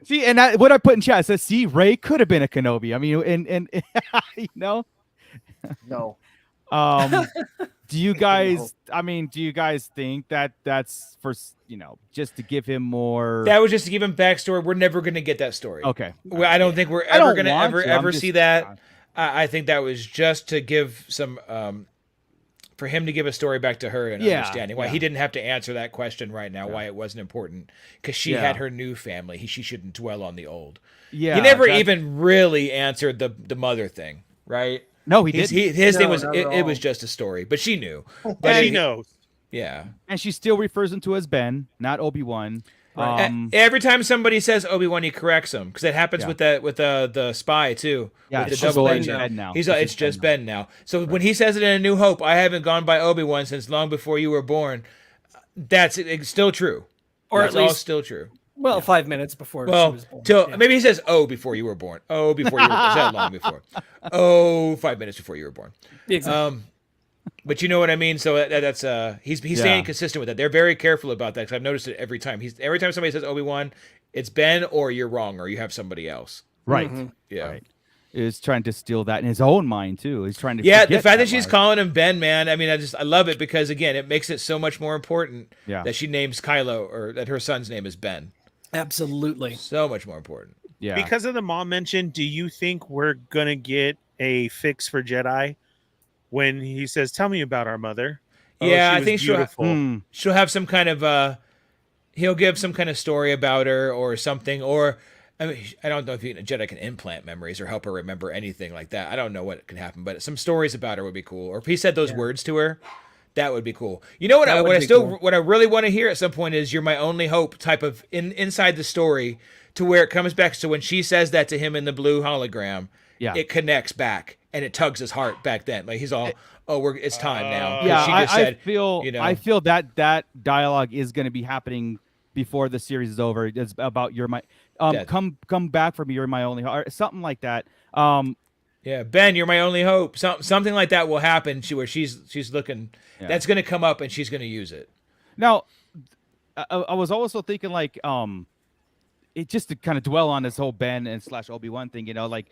See, and what I put in chat it says, see, Ray could have been a Kenobi. I mean, and you know. No. Do you guys? I mean, do you guys think that that's for just to give him more? That was just to give him backstory. We're never going to get that story. Okay. Well, I don't think we're I ever don't going to want to. I'm ever just- see that. I think that was just to give some for him to give a story back to her and Yeah, understanding why yeah. he didn't have to answer that question right now. Why it wasn't important because she Yeah. had her new family. She shouldn't dwell on the old. Yeah. he never that- even really answered the mother thing, right? No, he didn't. His thing No, was not at it was all. just a story, but she knew. But she knows. Yeah. And she still refers him to as Ben, not Obi-Wan. Every time somebody says Obi-Wan, he corrects him because it happens Yeah. with the spy too. Yeah, with the it's double just agent. Ben now. He's like, it's just Ben now. So when he says it in A New Hope, I haven't gone by Obi-Wan since long before you were born. It's still true. Or That's at least- all still true. well, 5 minutes before she Well, was born. till Yeah. maybe he says, "Oh, before you were born." Oh, before you were born. Is that long before? Oh, 5 minutes before you were born. Exactly. But you know what I mean. So that's he's staying consistent with that. They're very careful about that because I've noticed it every time. Every time somebody says Obi-Wan, it's Ben or you're wrong or you have somebody else. Right. Yeah. Right. Is trying to steal that in his own mind too. He's trying to. Yeah, the forget fact that she's life. calling him Ben, man. I mean, I love it because again, it makes it so much more important Yeah. that she names Kylo or that her son's name is Ben. Absolutely. So much more important. Yeah. Because of the mom mention, do you think we're gonna get a fix for Jedi when he says, "Tell me about our mother"? Yeah, she I was think beautiful. she'll have some kind of he'll give some kind of story about her or something, or I mean, I don't know if a Jedi can implant memories or help her remember anything like that. I don't know what can happen, but some stories about her would be cool. Or if he said those words to her, that would be cool. You know what? That would What I be still cool. what I really want to hear at some point is "You're my only hope" type of inside the story to where it comes back. So when she says that to him in the blue hologram, Yeah. it connects back and it tugs his heart back. Then like he's all, it's time now. 'Cause Yeah, she just said, I feel. you know, I feel that dialogue is going to be happening before the series is over. It's about you're my. Yeah. Come back for me. You're my only. Or something like that. Yeah, Ben, you're my only hope. Something like that will happen. Where she's looking. Yeah. That's going to come up, and she's going to use it. Now, I was also thinking like it just to kind of dwell on this whole Ben and / Obi-Wan thing. You know, like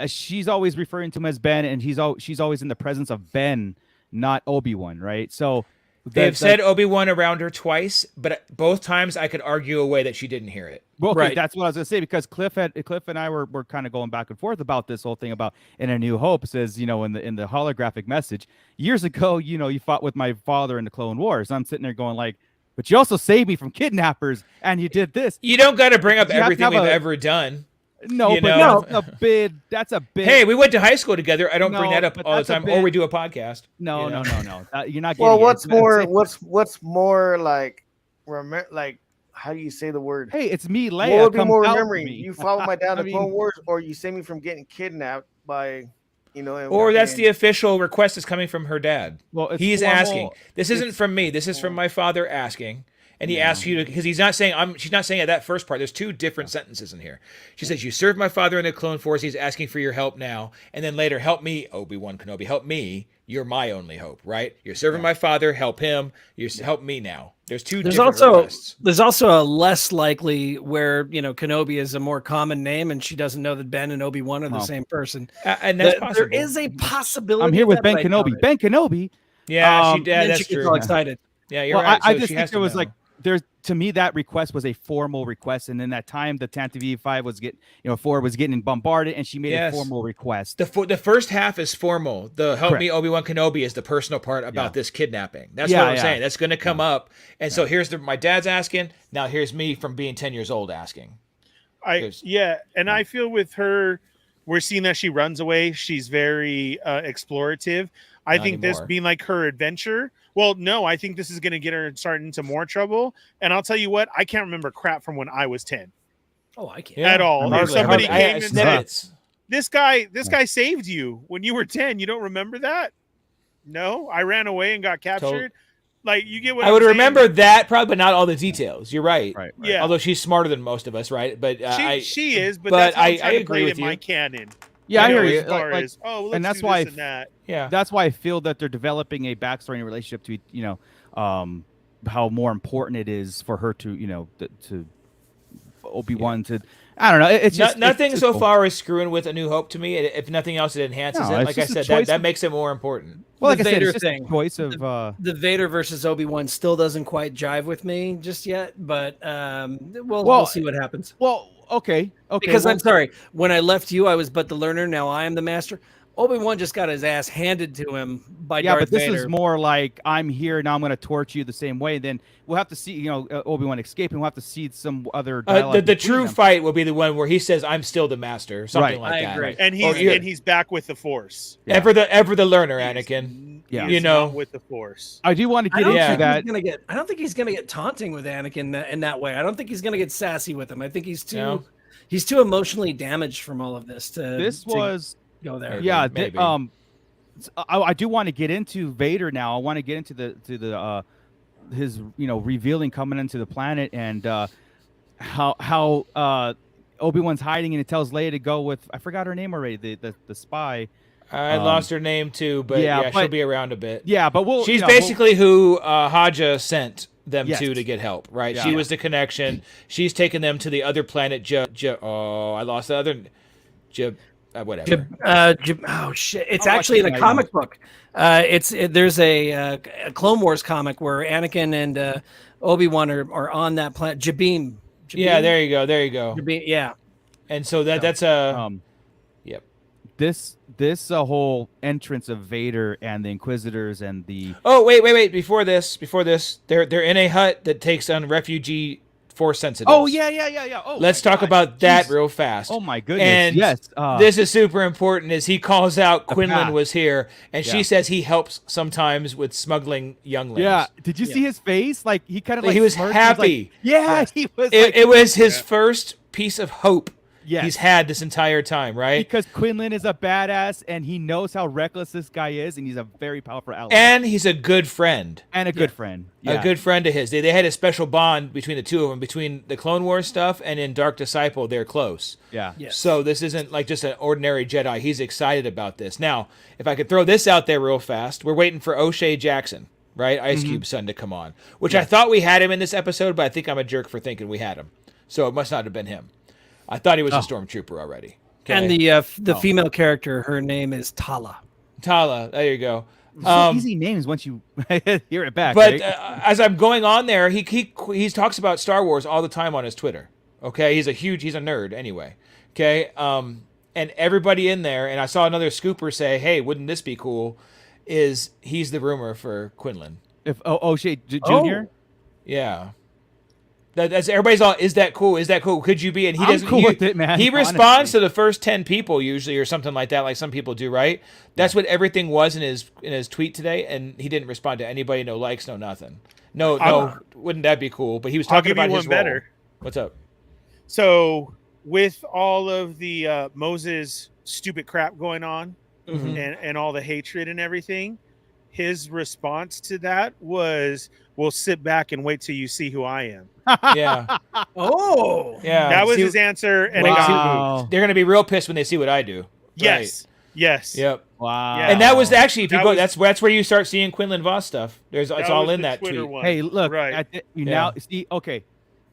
she's always referring to him as Ben, and she's always in the presence of Ben, not Obi-Wan, right? So They've said Obi-Wan around her twice, but both times I could argue away that she didn't hear it. Well, okay, Right. that's what I was gonna say, because Cliff and I were kind of going back and forth about this whole thing about in A New Hope. It says, in the holographic message, years ago, you fought with my father in the Clone Wars. I'm sitting there going like, but you also saved me from kidnappers, and you did this. You don't got to bring up You have to everything have we've a- ever done. No, You but know? that's a big. Hey, we went to high school together. I don't bring No, that up but all the that's a time, bit- or we do a podcast. No, you know? no. You're not getting Well, it. what's It's- what's more like how do you say the word? Hey, it's me, Leia. What would be come more help remembering? me. You follow my dad I in the Clone mean- Wars, or you save me from getting kidnapped by, and Or that's the official request is coming from her dad. Well, it's He's formal- asking. This isn't it's- from me. This is from my father asking. And he asks you to, because he's not saying, she's not saying at that first part. There's two different sentences in here. She says, you served my father in the Clone Force. He's asking for your help now. And then later, help me, Obi-Wan Kenobi. Help me. You're my only hope, right? You're serving my father. Help him. Help me now. There's There's different requests. also a less likely where Kenobi is a more common name and she doesn't know that Ben and Obi-Wan are the same person. And that's possible. There is a possibility. I'm here with of Ben that, but I doubt Kenobi. it. Ben Kenobi. Yeah, And then that's she gets true. all excited. Yeah, you're Well, right. I So just she think has there to was know. like to me that request was a formal request, and in that time the Tantive 5 was getting 4 was getting bombarded, and she made Yes. a formal request. The first half is formal. The help Correct. me Obi-Wan Kenobi is the personal part about Yeah. this kidnapping. That's Yeah, what I'm yeah. saying. That's going to come up. And so here's my dad's asking. Now here's me from being 10 years old asking. And I feel with her, we're seeing that she runs away. She's very explorative. I Not think this anymore. being like her adventure. Well, no, I think this is going to get her starting into more trouble. And I'll tell you what, I can't remember crap from when I was 10 Oh, I can't. at all. Hardly, If somebody hardly. came and said, snippets. this guy saved you when you were 10. You don't remember that? No, I ran away and got captured. Like, you get what I I'm would saying? remember that probably, but not all the details. You're right. Right. Yeah. Although she's smarter than most of us, right? But She is, but but that's how I I'm trying to agree play it with in my you. canon. Yeah, I You know, hear you. as far Like, as, let's and that's do why this and that. yeah. that's why I feel that they're developing a backstory and relationship to how more important it is for her to to Obi-Wan to I don't know. It's just Nothing it's so cool. far is screwing with A New Hope to me. If nothing else, it enhances No, it. it's Like I just a said, choice that of- makes it more important. Well, like The I said, Vader it's just thing. a choice of The Vader versus Obi-Wan still doesn't quite jive with me just yet, but we'll see what happens. well, okay. Because well, I'm sorry, when I left you, I was but the learner. Now I am the master. Obi-Wan just got his ass handed to him by yeah, Darth but this Vader. is more like I'm here now. I'm going to torture you the same way. Then we'll have to see, Obi-Wan escape, and we'll have to see some other dialogue. The between true them. fight will be the one where he says, "I'm still the master," something Right. like I that. agree. And he's back with the Force. Yeah. Ever the learner, Anakin. Yeah. He is You know. not with the Force. I do want to I get don't into think that. he's gonna get. I don't think he's gonna get taunting with Anakin in that way. I don't think he's gonna get sassy with him. I think he's too. No? He's too emotionally damaged from all of this to. This to was go there. Maybe, yeah. maybe. I do want to get into Vader now. I want to get into the his revealing coming into the planet and how Obi-Wan's hiding, and it tells Leia to go with I forgot her name already, the spy. I lost her name too, but yeah, yeah, she'll but- be around a bit. Yeah, but we'll. She's we'll- basically who Haja sent them Yes. to get help, right? Yeah. She was the connection. She's taken them to the other planet. I lost the other. Whatever. Oh shit! It's Oh, I actually in think a I comic book. There's a Clone Wars comic where Anakin and Obi-Wan are on that planet. Jabim. Yeah, there you go. Jabim, yeah. And so that's a. Yep. This whole entrance of Vader and the Inquisitors and the Oh wait! Before this, they're in a hut that takes on refugee Force sensitives. oh yeah. Oh, Let's my talk gosh. about that Jeez. real fast. Oh my goodness! And yes, this is super important. As he calls out Quinlan path. was here, and Yeah. she says he helps sometimes with smuggling younglings. Yeah. Did you see his face? Like he kind of like He was smirked. happy. Yeah, he was. It was his first piece of hope Yes. he's had this entire time, right? Because Quinlan is a badass and he knows how reckless this guy is, and he's a very powerful ally And he's a good friend. and a good friend. Yeah. A good friend of his. They had a special bond between the two of them, between the Clone Wars stuff and in Dark Disciple, they're close. Yeah. Yes. So this isn't like just an ordinary Jedi. He's excited about this. Now, if I could throw this out there real fast, we're waiting for O'Shea Jackson, right? Ice Cube's son to come on, which I thought we had him in this episode, but I think I'm a jerk for thinking we had him. So it must not have been him. I thought he was a stormtrooper already. And the female character, her name is Tala. Tala. There you go. So easy names once you hear it back. But right? as I'm going on there, he talks about Star Wars all the time on his Twitter. Okay, he's a nerd anyway. Okay, and everybody in there, and I saw another scooper say, "Hey, wouldn't this be cool?" He's the rumor for Quinlan? If O'Shea Jr. Yeah. That's everybody's all. Is that cool? Is that cool? Could you be? And he doesn't. Cool with it, man. He responds to the first 10 people usually, or something like that, like some people do, right? That's what everything was in his tweet today, and he didn't respond to anybody. No likes, no nothing. No. Wouldn't that be cool? But he was talking about his role. Better. What's up? So with all of the Moses stupid crap going on, and all the hatred and everything, his response to that was, "We'll sit back and wait till you see who I am." Yeah. Oh. Yeah. That was his answer. And Wow. They're gonna be real pissed when they see what I do. yes. Right. Yes. Yep. Wow. Yeah. And that was actually, if you That go, was- that's where you start seeing Quinlan Voss stuff. It's all was in the that Twitter tweet. one. Hey, look. Right. Now see. Okay,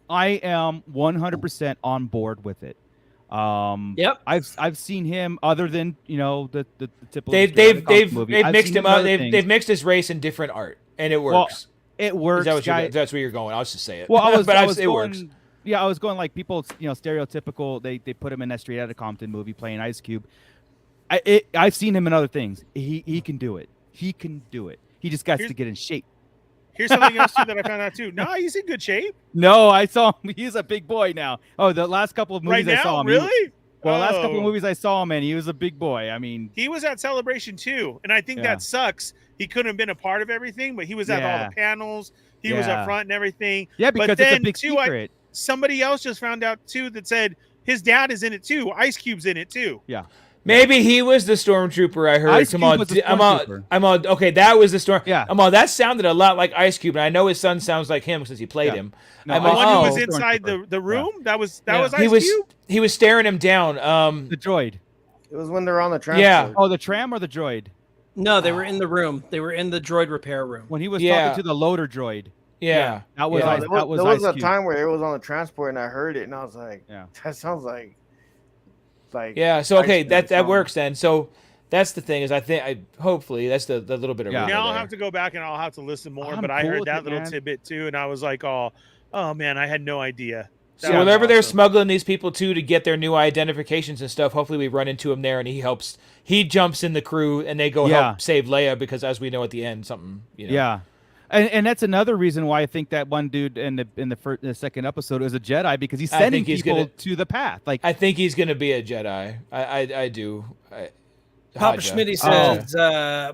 I am 100% on board with it. Yep. I've seen him other than the typical. They've mixed him up. They've mixed his race in different art, and it works. Well, it works. That's where you're going. I'll just say it. Well, I was it going, works. Yeah, I was going like people, stereotypical. They put him in that Straight Outta Compton movie playing Ice Cube. I've seen him in other things. He can do it. He can do it. He just got to get in shape. Here's something else too that I found out too. No, he's in good shape No, I saw him. He's a big boy now. Oh, the last couple of movies right now. I saw him. Really? The last couple of movies I saw him in, he was a big boy. I mean, He was at Celebration too, and I think that sucks. He couldn't have been a part of everything, but he was at all the panels. He was up front and everything. Yeah, because then, it's a big secret. Somebody else just found out too that said his dad is in it too. Ice Cube's in it too. Yeah. Maybe he was the stormtrooper. I heard. Ice Cube was the stormtrooper. I'm all. Okay, that was the storm. Yeah. That sounded a lot like Ice Cube, and I know his son sounds like him since he played him. The one who was inside the room. That was Ice Cube. He was staring him down. The droid. It was when they're on the tram. Yeah. Oh, the tram or the droid? No, they were in the room. They were in the droid repair room. When he was talking to the loader droid. Yeah. That was There was Ice a Cube. time where it was on the transport, and I heard it, and I was like, Yeah. that sounds like yeah. So okay, Ice Cube that song. works then. So that's the thing is hopefully that's the little bit of Yeah. Now I'll there. have to go back and I'll have to listen more. I'm But I cool heard with that it, little man. tidbit too, and I was like, oh man, I had no idea. So That was whenever they're awesome. smuggling these people too to get their new identifications and stuff, hopefully we run into him there and he jumps in the crew and they go help save Leia because as we know at the end something Yeah. And that's another reason why I think that one dude in the second episode is a Jedi, because he's sending people to the path. Like, I think he's gonna be a Jedi. I do. Papa Haja. Schmitty says,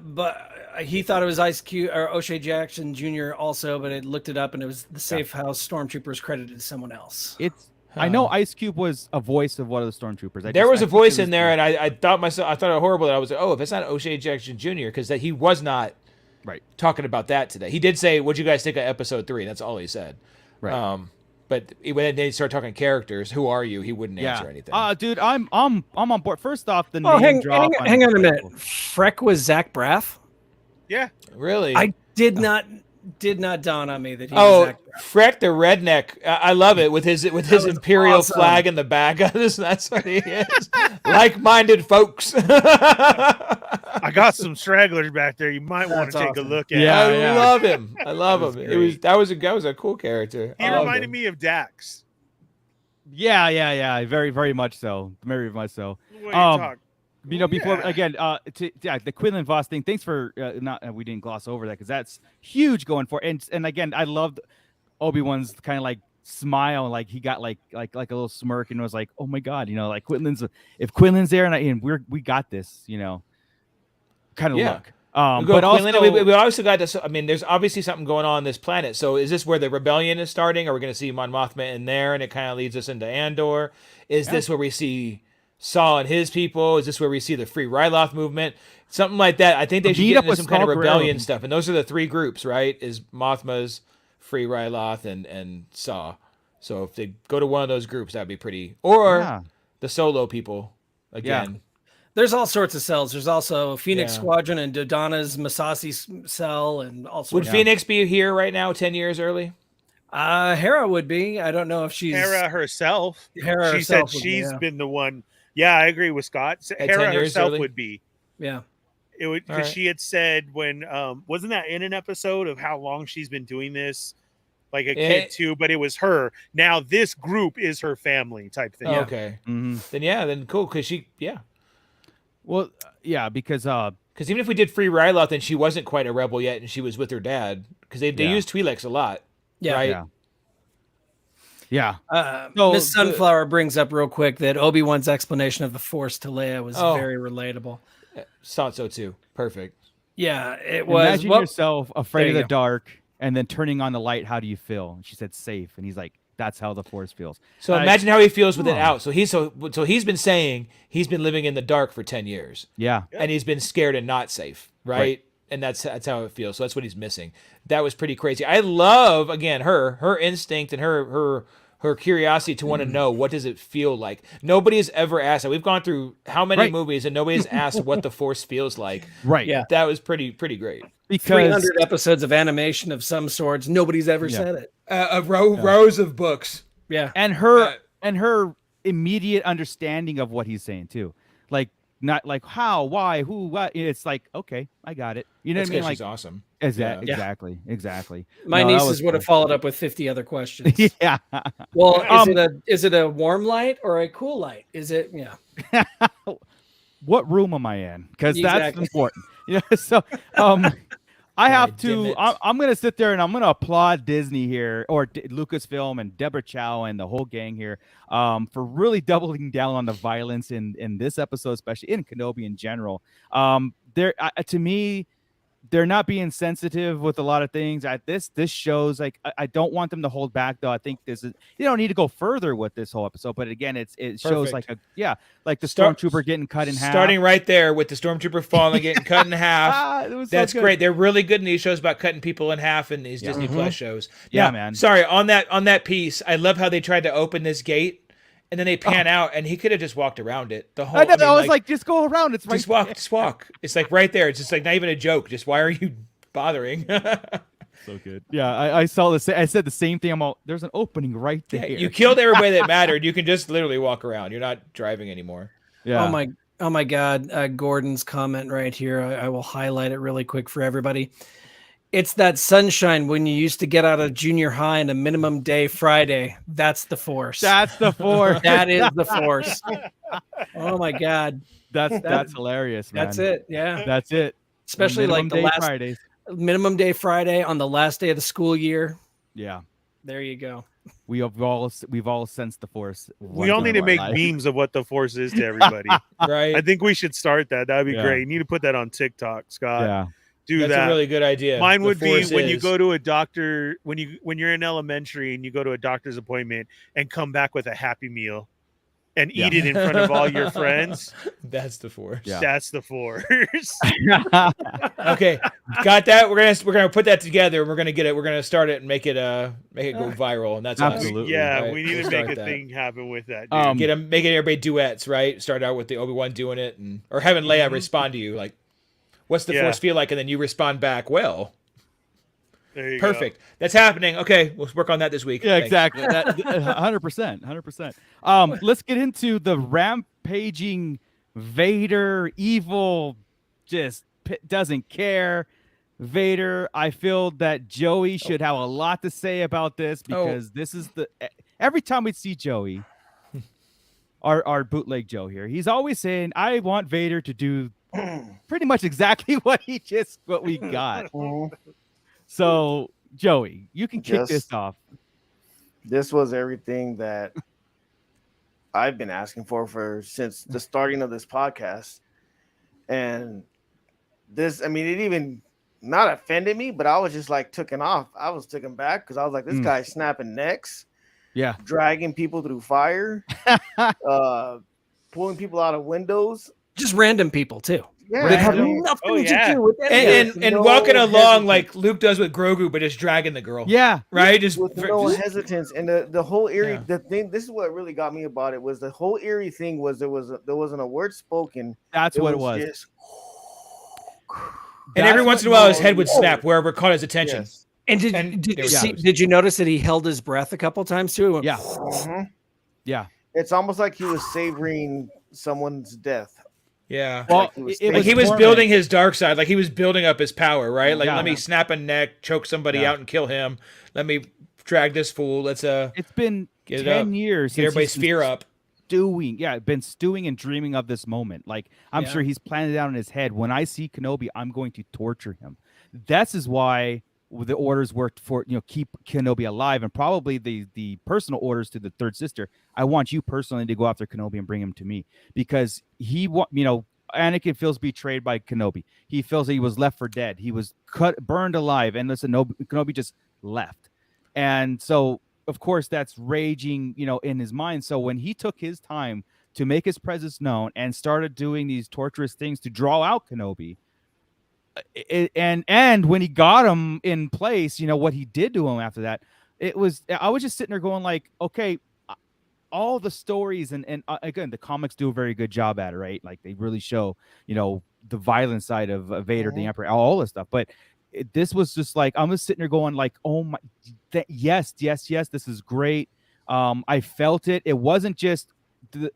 but he thought it was Ice Cube or O'Shea Jackson Jr. also, but it looked it up and it was the Safe House Stormtroopers credited to someone else. I know Ice Cube was a voice of one of the stormtroopers. There was a voice in there, and I thought it horrible. That I was like, oh, if it's not O'Shea Jackson Jr., because he was not talking about that today. He did say, "What'd you guys think of episode 3?" That's all he said. Right. But when they start talking characters, who are you? He wouldn't answer anything. Dude, I'm on board. First off, the name drop. Hang on a minute. Freck was Zach Braff? Yeah. Really? I did not dawn on me that he was Zach Braff. Freck the redneck. I love it with his imperial flag in the back. That's what he is. Like-minded folks. I got some stragglers back there. You might want to take a look at. Yeah, I love him. I love him. That was a cool character. He reminded me of Dax. Yeah. Very, very much so. Very much so. Before again, the Quinlan Voss thing. Thanks for we didn't gloss over that because that's huge going for. And again, I loved Obi-Wan's kind of like smile, like he got like a little smirk and was like, oh my god, like if Quinlan's there and we got this, kind of look. But also we also got this. I mean, there's obviously something going on this planet. So is this where the rebellion is starting? Are we going to see Mon Mothma in there, and it kind of leads us into Andor? Is this where we see Saw and his people? Is this where we see the Free Ryloth movement? Something like that. I think they should get into some kind of rebellion stuff. And those are the 3 groups, right? Is Mothma's, Free Ryloth, and Saw. So if they go to one of those groups, that'd be pretty. Or the Solo people again. Yeah. There's all sorts of cells. There's also Phoenix Squadron and Dodonna's Masasi cell and all sorts. Would Phoenix be here right now 10 years early? Hera would be. I don't know if she's Hera herself. Hera she herself said she's been the one Yeah, I agree with Scott. At 10 Hera years herself early? would be. Yeah. It would, because All right. she had said when wasn't that in an episode of how long she's been doing this, like a kid too, but it was her. Now this group is her family type thing. Oh, okay. Mhm. Then cool, because Well, yeah, because even if we did Free Ryloth, then she wasn't quite a rebel yet, and she was with her dad, because they Yeah. use Twi'leks a lot, Yeah. right? Yeah. Miss Sunflower brings up real quick that Obi-Wan's explanation of the Force to Leia was very relatable. Thought so too. Perfect. Yeah, it was. Imagine yourself afraid of you the dark and then turning on the light. How do you feel? And she said safe, and he's like, "That's how the Force feels." So imagine how he feels with it out. So he's been saying he's been living in the dark for 10 years. Yeah. And he's been scared and not safe, right? And that's how it feels. So that's what he's missing. That was pretty crazy. I love, again, her instinct and her curiosity to want to know, what does it feel like. Nobody has ever asked that. We've gone through how many movies and nobody's asked what the Force feels like. Right. Yeah. That was pretty great. Because 300 episodes of animation of some sorts. Nobody's ever said it. Rows of books. Yeah. and her immediate understanding of what he's saying too. Like, not like how, why, who, what. It's like, okay, I got it. You know That's what I mean? 'cause Like, she's awesome. exactly. My No, that nieces was would have cool. followed up with 50 other questions. Yeah. Well, is it a warm light or a cool light? Is it What room am I in? Because that's Exactly. important. Yeah. So, I have to. I'm going to sit there and I'm going to applaud Disney here, or Lucasfilm and Deborah Chow and the whole gang here, for really doubling down on the violence in this episode, especially in Kenobi in general. To me, they're not being sensitive with a lot of things. This shows, like, I don't want them to hold back, though. I think you don't need to go further with this whole episode. But again, it shows like the stormtrooper getting cut in half. Starting right there with the stormtrooper falling, getting cut in half. That's so great. They're really good in these shows about cutting people in half in these Disney Plus shows. Yeah, man. Sorry, on that piece, I love how they tried to open this gate and then they pan out, and he could have just walked around it. The whole I was like, just go around. It's right. Just walk. It's like right there. It's just like not even a joke. Just why are you bothering? So good. Yeah, I saw this. I said the same thing. There's an opening right there. You killed everybody that mattered. You can just literally walk around. You're not driving anymore. Yeah. Oh my God. Gordon's comment right here. I will highlight it really quick for everybody. It's that sunshine when you used to get out of junior high on a minimum day Friday. That's the Force. That's the Force. That is the Force. Oh my God. That's hilarious, man. That's it. Yeah. That's it. Especially Minimum like the day last Fridays. minimum day Friday on the last day of the school year. Yeah. There you go. We've all sensed the Force. We all need to make memes of what the Force is to everybody. Right. I think we should start that. That'd be Yeah. great. You need to put that on TikTok, Scott. Yeah. Do That's that. a really good idea. Mine The would be Force when you is- go to a doctor, when you're in elementary and you go to a doctor's appointment and come back with a Happy Meal and eat it in front of all your friends. That's the Force. Yeah. That's the Force. Okay, got that. We're gonna put that together. And we're gonna get it. We're gonna start it and make it go viral. And that's Absolutely. awesome. Yeah, Right, we need we'll to make start a that. thing happen with that. Dude. Get them, making everybody duets. Right. Start out with the Obi-Wan doing it, or having Leia respond to you like, "What's the Yeah. Force feel like?" And then you respond back. Well, There you go. perfect. That's happening. Okay, we'll work on that this week. Yeah, Thanks. exactly. 100%. Let's get into the rampaging Vader, evil, just doesn't care. Vader, I feel that Joey should have a lot to say about this because this is every time we see Joey, our bootleg Joe here, he's always saying, "I want Vader to do pretty much exactly what we got." So, Joey, you can kick this off. This was everything that I've been asking for since the starting of this podcast. And this, I mean, it even not offended me, but I was just like taken off. I was taken back because I was like, this guy's snapping necks, dragging people through fire, pulling people out of windows. Just random people too. Yeah, They have nothing to do with any of it. And walking along like Luke does with Grogu, but just dragging the girl. Yeah. Right? Just with no hesitance. And the whole eerie the thing, this is what really got me about it, was the whole eerie thing was there wasn't a word spoken. That's what it was. Just, and every once in a while his head would snap wherever it caught his attention. yes. And did you notice that he held his breath a couple times too? He went, Yeah. Mhm. Yeah. It's almost like he was savoring someone's death. Yeah. Well, Like he was it Like he was torment. building his dark side. Like he was building up his power, right? Like, Yeah. let me snap a neck, choke somebody Yeah. out and kill him. Let me drag this fool. Let's It's been get it 10 up. years Get since everybody's he's fear up. been stewing and dreaming of this moment. Like I'm Yeah. sure he's planned it out in his head. When I see Kenobi, I'm going to torture him. This is why the orders were for keep Kenobi alive, and probably the personal orders to the third sister. I want you personally to go after Kenobi and bring him to me, because Anakin feels betrayed by Kenobi. He feels that he was left for dead. He was burned alive, and listen, Kenobi just left, and so of course that's raging, in his mind. So when he took his time to make his presence known and started doing these torturous things to draw out Kenobi, and when he got him in place, what he did to him after that, I was just sitting there going like, okay, all the stories and again, the comics do a very good job at it, right? Like they really show, the violent side of Vader, the Emperor, all this stuff. But this was just like, I'm just sitting there going like, oh my, yes, this is great. I felt it. It wasn't just,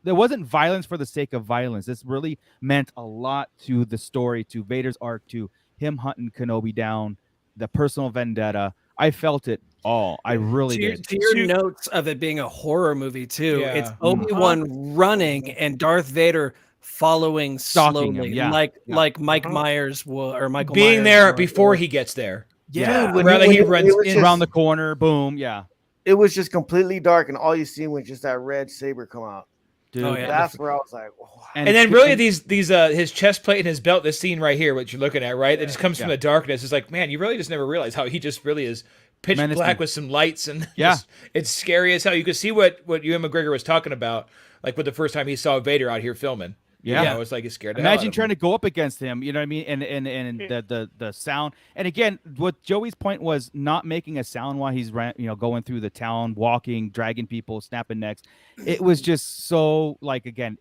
there wasn't violence for the sake of violence. This really meant a lot to the story, to Vader's arc, to him hunting Kenobi down, the personal vendetta. I felt it all. I really did. To your notes of it being a horror movie too, Yeah. it's Obi-Wan running and Darth Vader following Stalking slowly, him, yeah. like Mike Myers will, or Michael Being Myers there will, before he gets there. Yeah. Dude, when Rather when he runs it was in just- Around the corner, boom, yeah. It was just completely dark, and all you see was just that red saber come out. Dude, Oh, yeah. That's where I was like, oh. And then really these his chest plate and his belt, this scene right here, what you're looking at, right? That just comes from Yeah. the darkness. It's like, man, you really just never realize how he just really is pitch Menacing. black with some lights, and Yeah. it's scary as hell. You could see what Ewan McGregor was talking about, like with the first time he saw Vader out here filming. Yeah. It's like it scared the hell out Imagine of trying him. to go up against him, you know what I mean? And the sound. And again, what Joey's point was not making a sound while he's going through the town, walking, dragging people, snapping necks. It was just so like, again,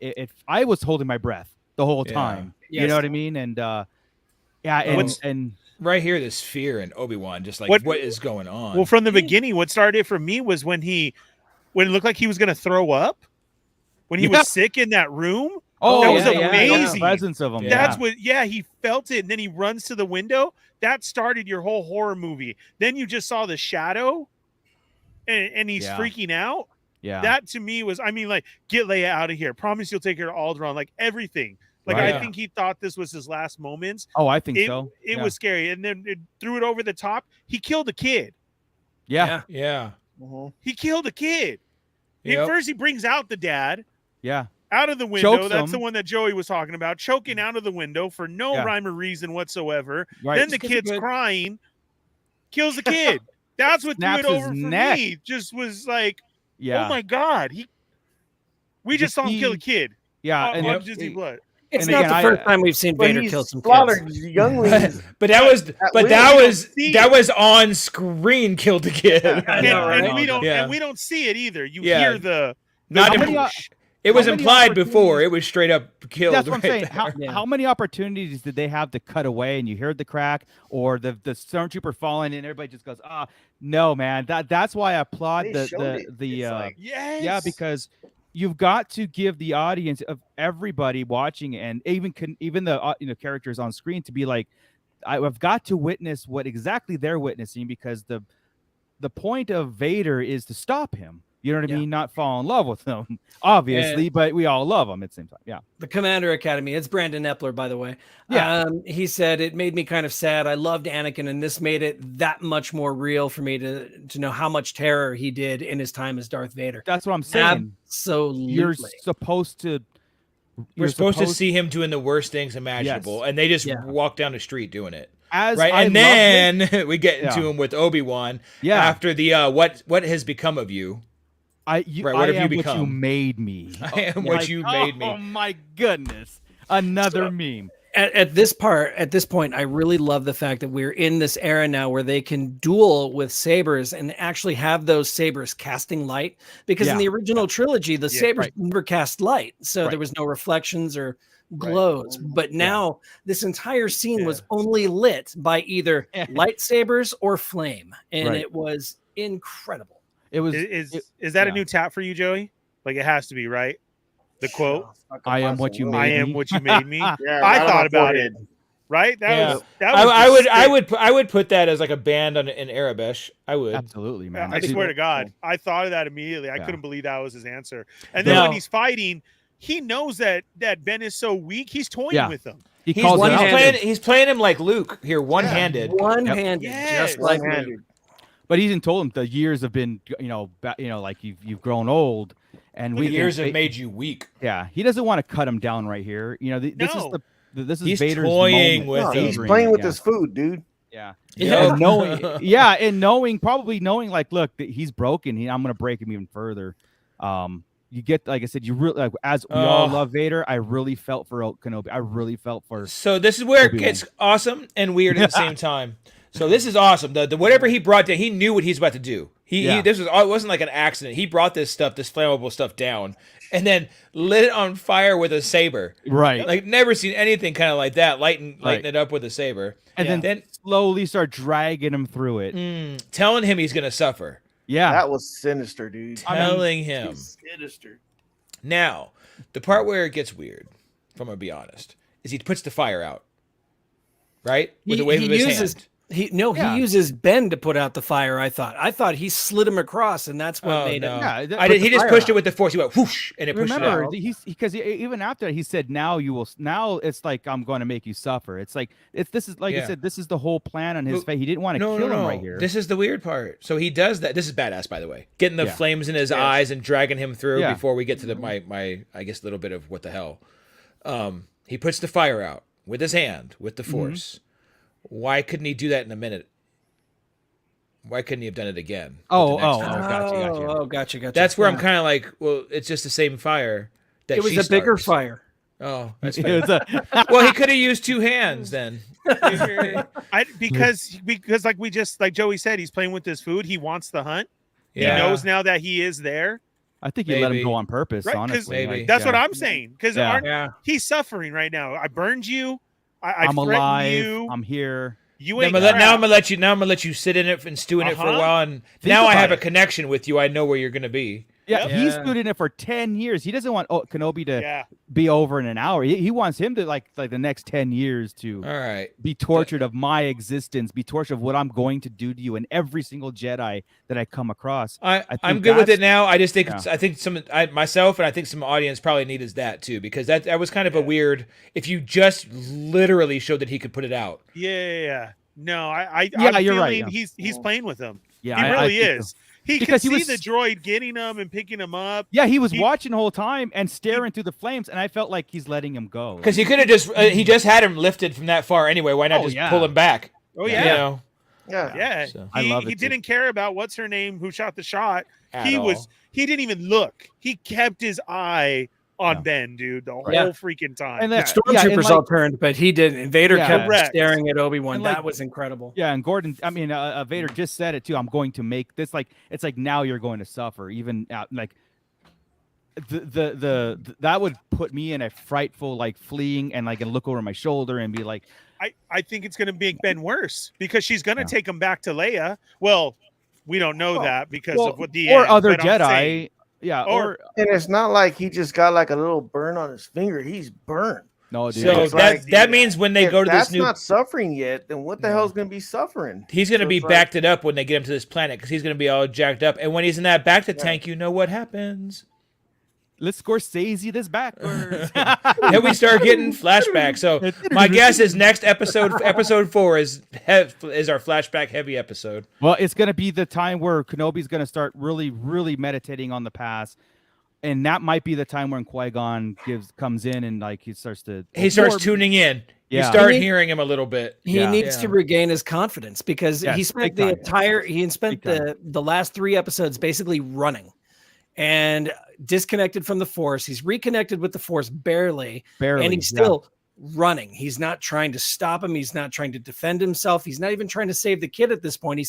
I was holding my breath the whole Yeah. time. You Yes. know what I mean? And and Right here, this fear in Obi-Wan, just like what is going on? Well, from the beginning, what started it for me was when it looked like he was going to throw up, when he Yeah. was sick in that room. oh, that was yeah, amazing. The presence of him. Yeah. That's what, he felt it, and then he runs to the window. That started your whole horror movie. Then you just saw the shadow, and he's Yeah. freaking out. Yeah. That to me was, like, get Leia out of here. Promise you'll take her to Alderaan, like everything. Like Right. I think he thought this was his last moments. Oh, I think It so. Yeah. was scary, and then it threw it over the top. He killed a kid. Yeah. Yeah. Mhm. He killed a kid. Yep. First, he brings out the dad Yeah. out of the window. Chokes That's him. the one that Joey was talking about, choking out of the window for no Yeah. rhyme or reason whatsoever. Right. Then the Just 'cause he kid's could. crying, kills the kid. That's what threw Snaps it over his for neck. me. Just was like, Yeah. oh my god, we just saw him kill a kid Yeah. on And Disney Blood. It's And not again, the first time we've seen But Vader he's kill some slaughtered kids. younglings. But that was see that it. was on screen killed a kid. I know, right? And we don't Yeah. and we don't see it either. You Yeah. hear the Not How many It was How many implied before. opportunities- It was straight up killed. That's what I'm saying. right there. How many opportunities did they have to cut away and you heard the crack or the stormtrooper falling and everybody just goes, no, man. That's why I applaud They showed it. It's like, yes. yeah, because you've got to give the audience of everybody watching and even the characters on screen to be like, I've got to witness what exactly they're witnessing, because the point of Vader is to stop him. You know what I mean? Not fall in love with him, obviously, but we all love him at the same time. Yeah. The Commander Academy. It's Brandon Epler, by the way. Yeah. He said it made me kind of sad. I loved Anakin, and this made it that much more real for me to know how much terror he did in his time as Darth Vader. That's what I'm saying. Absolutely. You're supposed to. We're supposed to see him doing the worst things imaginable, and they just walk down the street doing it. As Right, I and loved then we get into Yeah. him with Obi-Wan. Yeah. After the what has become of you? Right, what I have you am what you become? made me. I am what you made me. Oh my goodness. Another meme. At this point, I really love the fact that we're in this era now where they can duel with sabers and actually have those sabers casting light. Because in Yeah. the original trilogy, the sabers right. never cast light, so Right. there was no reflections or glows. But now this entire scene was only lit by either lightsabers or flame, and Right. it was incredible. It was Is that a new tap for you, Joey? Like it has to be, right? The quote, I am what you made "I me. am what you made me." Yeah, I right on thought my about forehead. it. Right? That Yeah. was that was. I would put that as like a band in Arabish. I would. Absolutely, man. I Dude, swear to God, I thought of that immediately. I Yeah. couldn't believe that was his answer. And then Now- when he's fighting, he knows that Ben is so weak. He's toying Yeah. with him. he He's, calls it he's out. playing. He's playing him like Luke here, one-handed. One-handed, Yes. just like One-handed. But he's even told him the years have been, like you've grown old, and The years have made you weak. Yeah, he doesn't want to cut him down right here. No. This is He's Vader's toying moment. with No, him. he's Savoring playing it, with yeah. his food, dude. Yeah. Yeah. And knowing probably like, look, that he's broken. I'm gonna break him even further. You get, like I said, you really, like, as we all love Vader. I really felt for Kenobi. I really felt for. So this is where it Obi-Wan. gets awesome and weird at the same time. So this is awesome. The whatever he brought down, he knew what he's about to do. This was it wasn't like an accident. He brought this flammable stuff down, and then lit it on fire with a saber. Right. Like never seen anything kind of like that. Lighting Right. it up with a saber, And then slowly start dragging him through it. telling him he's gonna suffer. Yeah. That was sinister, dude. Telling him. Sinister. Now, the part where it gets weird, if I'm gonna be honest, is he puts the fire out. Right? With a wave of his hand. He uses Ben to put out the fire. I thought he slid him across, and that's what made it. Yeah, He just pushed it with the force. He went whoosh, and it pushed it Remember, out. because even after that, he said, "Now it's like I'm going to make you suffer." It's like this is like I said, this is the whole plan on his face. He didn't want to kill him right here. This is the weird part. So he does that. This is badass, by the way. Getting the flames in his eyes and dragging him through before we get to my I guess little bit of what the hell. He puts the fire out with his hand with the force. Why couldn't he do that in a minute? Why couldn't he have done it again? Gotcha. That's where I'm kind of like, well, it's just the same fire. That It was a bigger fire. Oh, that's fair. Well, he could have used two hands then. Because like Joey said, he's playing with his food. He wants the hunt. Yeah. He knows now that he is there. I think he let him go on purpose. Right? Honestly, Maybe. That's what I'm saying. Because Yeah. he's suffering right now. I burned you. I'm threatened alive. you. I'm here. You ain't now I'm gonna let you sit in it and stew in it for a while, and now I have a connection with you. I know where you're gonna be. Yeah, he's stood in it for 10 years. He doesn't want Kenobi to Yeah. be over in an hour. He wants him to like the next 10 years to All right. be tortured of my existence, be tortured of what I'm going to do to you and every single Jedi that I come across. I'm good with it now. I just think I think myself and I think some audience probably needed that too, because that was kind of a weird. If you just literally showed that he could put it out. Yeah. No, I'm you're feeling right. he's playing with him. Yeah, he really I think is. so. He Because could he see was- the droid getting him and picking him up. Yeah, he was watching the whole time and staring through the flames, and I felt like he's letting him go. Because he could have just he just had him lifted from that far anyway. Why not just pull him back? Oh yeah. You know? Yeah. So. I love it, He too. didn't care about what's her name who shot the shot. At He all. didn't even look. He kept his eye on Yeah. Ben, dude, the whole freaking time. And The that- stormtroopers like- all turned, but he didn't. And Vader kept Correct. staring at Obi-Wan. And, like- That was incredible. Yeah, and Gordon, Vader just said it too. I'm going to make this it's like now you're going to suffer. Even like that would put me in a frightful like fleeing and like and look over my shoulder and be like, I think it's going to make Ben worse because she's going to take him back to Leia. Well, we don't know that because of what the or end, other but I'm saying- Jedi. Yeah, or- And it's not like he just got like a little burn on his finger. He's burnt. no, dude. So It's like- that means when they If go to that's this new, not suffering yet, then what the hell's going to be suffering? he's going to So be it's like- backed it up when they get him to this planet because he's going to be all jacked up. And when he's in that back to tank, you know what happens. Let's Scorsese this backwards. Then we start getting flashbacks. So my guess is next episode 4 is our flashback heavy episode. Well, it's gonna be the time where Kenobi's gonna start really, really meditating on the past, and that might be the time when Qui-Gon comes in and like he starts tuning in. You Yeah. start hearing him a little bit. He needs to regain his confidence because Yes, he spent big time. Big time. the last 3 episodes basically running and disconnected from the Force. He's reconnected with the Force barely, and he's still running. He's not trying to stop him. He's not trying to defend himself. He's not even trying to save the kid at this point. He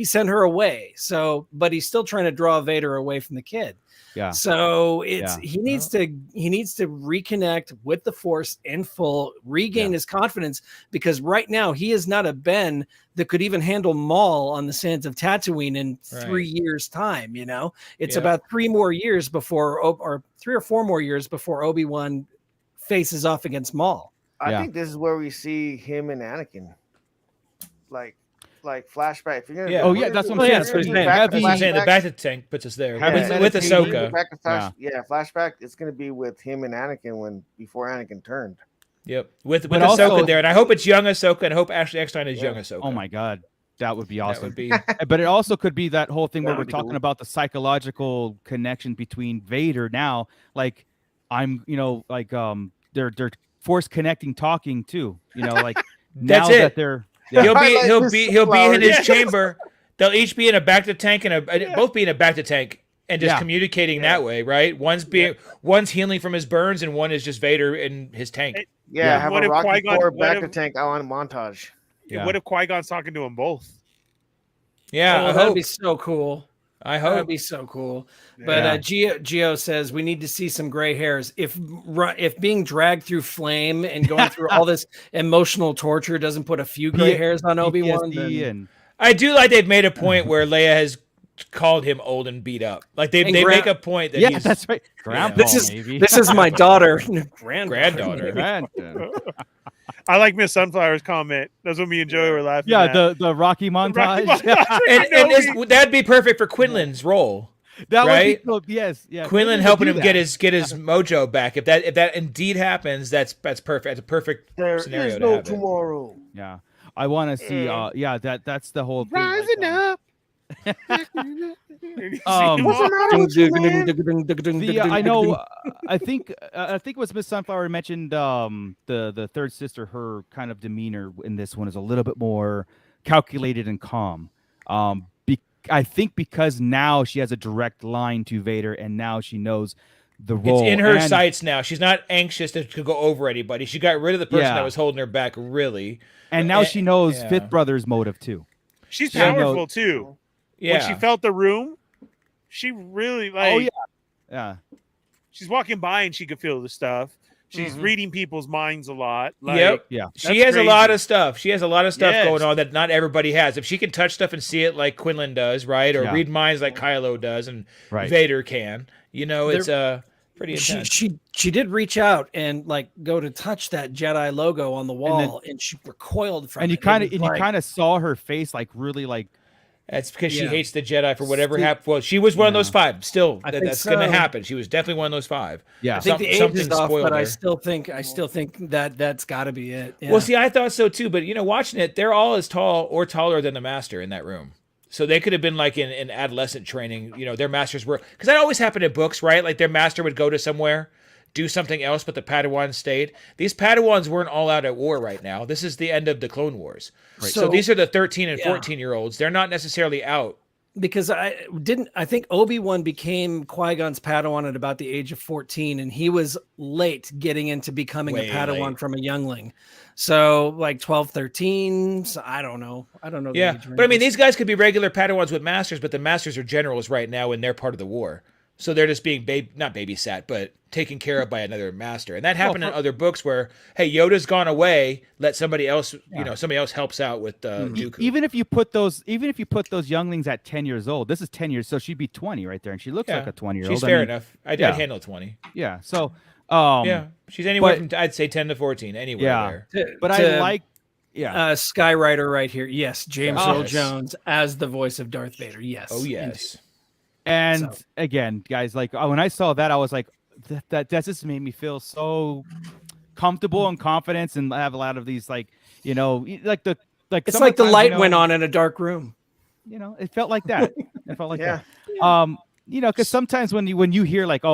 sent her away. So, but he's still trying to draw Vader away from the kid. Yeah. So he needs to reconnect with the Force in full, regain his confidence, because right now he is not a Ben that could even handle Maul on the sands of Tatooine in 3 years' time. You know, it's about 3 more years before, or 3 or 4 more years before Obi-Wan faces off against Maul. I think this is where we see him and Anakin, like flashback. If you're gonna that's what I'm saying. The back to tank puts us there with Ahsoka. Flashback. It's gonna be with him and Anakin before Anakin turned. Yep, with Ahsoka there, and I hope it's young Ahsoka, and I hope Ashley Eckstein is young Ahsoka. Oh my god, that would be awesome. Would be... But it also could be that whole thing where we're talking about the psychological connection between Vader now. Like they're Force connecting, talking too. You know, like now that they're. Yeah. He'll be in his chamber. They'll each be in a back to tank and both be in a back to tank and just communicating that way, right? One's healing from his burns and one is just Vader in his tank. Have a Rocky IV back to tank on montage. What if Qui-Gon's talking to them both? Yeah, that'd be so cool. I hope that'd be so cool. But Gio says we need to see some gray hairs. If being dragged through flame and going through all this emotional torture doesn't put a few gray hairs on Obi-Wan, then... I do like they've made a point where Leia has called him old and beat up. Like they make a point that he's that's right. Grandpa, this is my daughter, granddaughter. I like Miss Sunflower's comment. That's what me and Joey were laughing at. The Rocky montage. and that'd be perfect for Quinlan's role. That right? would be cool. Yes. Quinlan helping him get his mojo back. If that indeed happens, that's perfect. That's a perfect scenario. There is no tomorrow. Yeah. I want to see that's the whole thing. Rising up. I know. I think it was Miss Sunflower mentioned the third sister. Her kind of demeanor in this one is a little bit more calculated and calm. I think because now she has a direct line to Vader, and now she knows the role. It's in her sights now. She's not anxious to go over anybody. She got rid of the person that was holding her back, really. And now she knows Fifth Brother's motive too. She's powerful too. Yeah. When she felt the room, she really she's walking by and she could feel the stuff. She's reading people's minds a lot. She has a lot of stuff. She has a lot of stuff going on that not everybody has. If she can touch stuff and see it like Quinlan does, right? Or read minds like Kylo does and Vader can. You know, it's pretty intense. She did reach out and like go to touch that Jedi logo on the wall, and she recoiled from it. You kind of saw her face like really like. That's because she hates the Jedi for whatever happened. Well, she was one of those 5. Still, that's going to happen. She was definitely one of those 5. Yeah, I think the age is off, but I still think that's got to be it. Yeah. Well, see, I thought so too. But watching it, they're all as tall or taller than the Master in that room. So they could have been like in adolescent training. Their masters were, because that always happened in books, right? Like their master would go to somewhere, do something else, but the Padawans stayed. These Padawans weren't all out at war right now. This is the end of the Clone Wars. Right. So these are the 13 and 14-year-olds. They're not necessarily out. Because I think Obi-Wan became Qui-Gon's Padawan at about the age of 14, and he was late getting into becoming a Padawan from a youngling. So like 12, 13, so I don't know. Yeah, but I mean, these guys could be regular Padawans with masters, but the masters are generals right now in their part of the war. So they're just being not babysat, but taken care of by another master. And that happened in other books where, hey, Yoda's gone away, let somebody else, somebody else helps out with Dooku. Even if you put those younglings at 10 years old, this is 10 years, so she'd be 20 right there, and she looks like a 20-year-old. She's fair enough. I'd handle 20. Yeah. So she's anywhere from I'd say 10 to 14, anywhere there. But I like Skywriter right here. Yes, James Earl Jones as the voice of Darth Vader. Yes. Oh yes. Indeed. And again, guys, like when I saw that, I was like, that just made me feel so comfortable and confident, and have a lot of these like it's like the light went on in a dark room. It felt like that. It felt like that. Because sometimes when you hear like,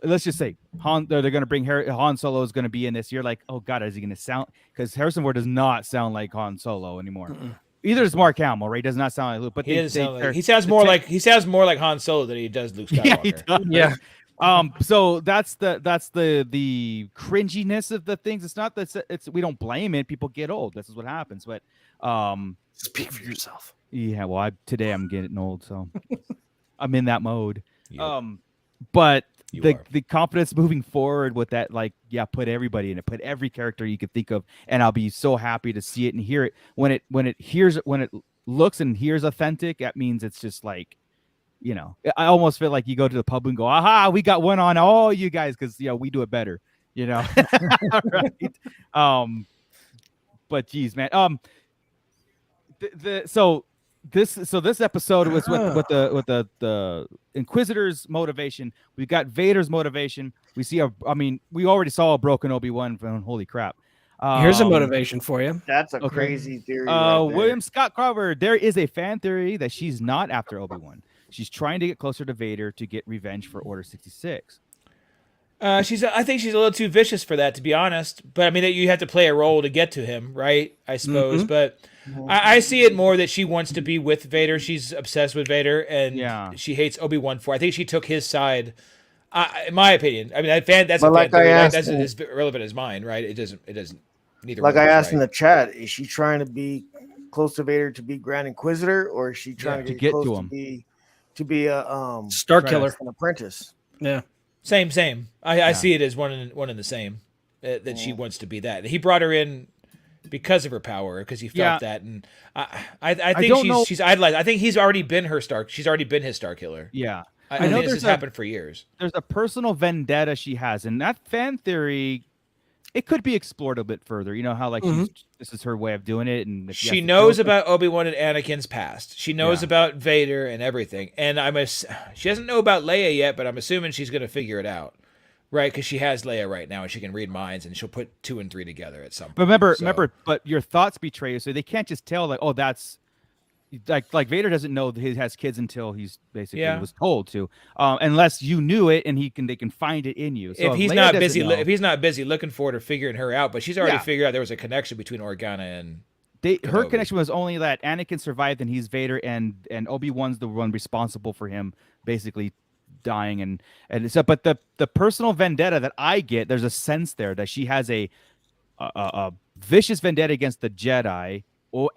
let's just say they're going to bring Han Solo is going to be in this, you're like, oh god, is he going to sound? Because Harrison Ford does not sound like Han Solo anymore. Mm-mm. Either is Mark Hamill, right? He does not sound like Luke, but he sounds more like Han Solo than he does Luke Skywalker. Yeah, So that's the cringiness of the things. It's not that it's we don't blame it. People get old. This is what happens. But Speak for yourself. yeah, well, today I'm getting old, so I'm in that mode. Yep. But You the are. the confidence moving forward with that, like, yeah, put everybody in it, put every character you could think of, and I'll be so happy to see it and hear it when it looks and hears authentic. That means it's just like, you know, I almost feel like you go to the pub and go, aha, we got one on all you guys because we do it better, you know. Right? But geez, man. This episode was with the Inquisitor's motivation. We got Vader's motivation. We already saw a broken Obi-Wan. Holy crap! Here's a motivation for you. That's a Okay. crazy theory. Right there. William Scott Carver. There is a fan theory that she's not after Obi-Wan. She's trying to get closer to Vader to get revenge for Order 66. I think she's a little too vicious for that, to be honest. But I mean, you have to play a role to get to him, right? I suppose. But I see it more that she wants to be with Vader. She's obsessed with Vader, and she hates Obi-Wan for. I think she took his side. In my opinion, I mean, that's But a like fan theory. I asked- That's as relevant as mine, right? It doesn't. Neither. Like one I is asked in right. the chat, is she trying to be close to Vader to be Grand Inquisitor, or is she trying to to get close to to him. be a Star Killer. an apprentice? Yeah. Same. I see it as one in the same. That she wants to be that. He brought her in because of her power, because he felt that, and I think she's idolized. I think he's already been her star. She's already been his Star Killer. Yeah. I know this has happened for years. There's a personal vendetta she has, and that fan theory, it could be explored a bit further. You know how like this is her way of doing it, and if She knows about Obi-Wan and Anakin's past. She knows about Vader and everything, and she doesn't know about Leia yet, but I'm assuming she's going to figure it out, right? Because she has Leia right now, and she can read minds, and she'll put 2 and 3 together at some point. Remember, but your thoughts betray you, so they can't just tell like, oh, that's. Like Vader doesn't know that he has kids until he's basically was told to, unless you knew it and they can find it in you. So if he's Leia not busy looking for it or figuring her out, but she's already figured out there was a connection between Organa and her Kenobi. connection was only that Anakin survived and he's Vader, and Obi-Wan's the one responsible for him basically dying, and so. But the personal vendetta that I get, there's a sense there that she has a vicious vendetta against the Jedi or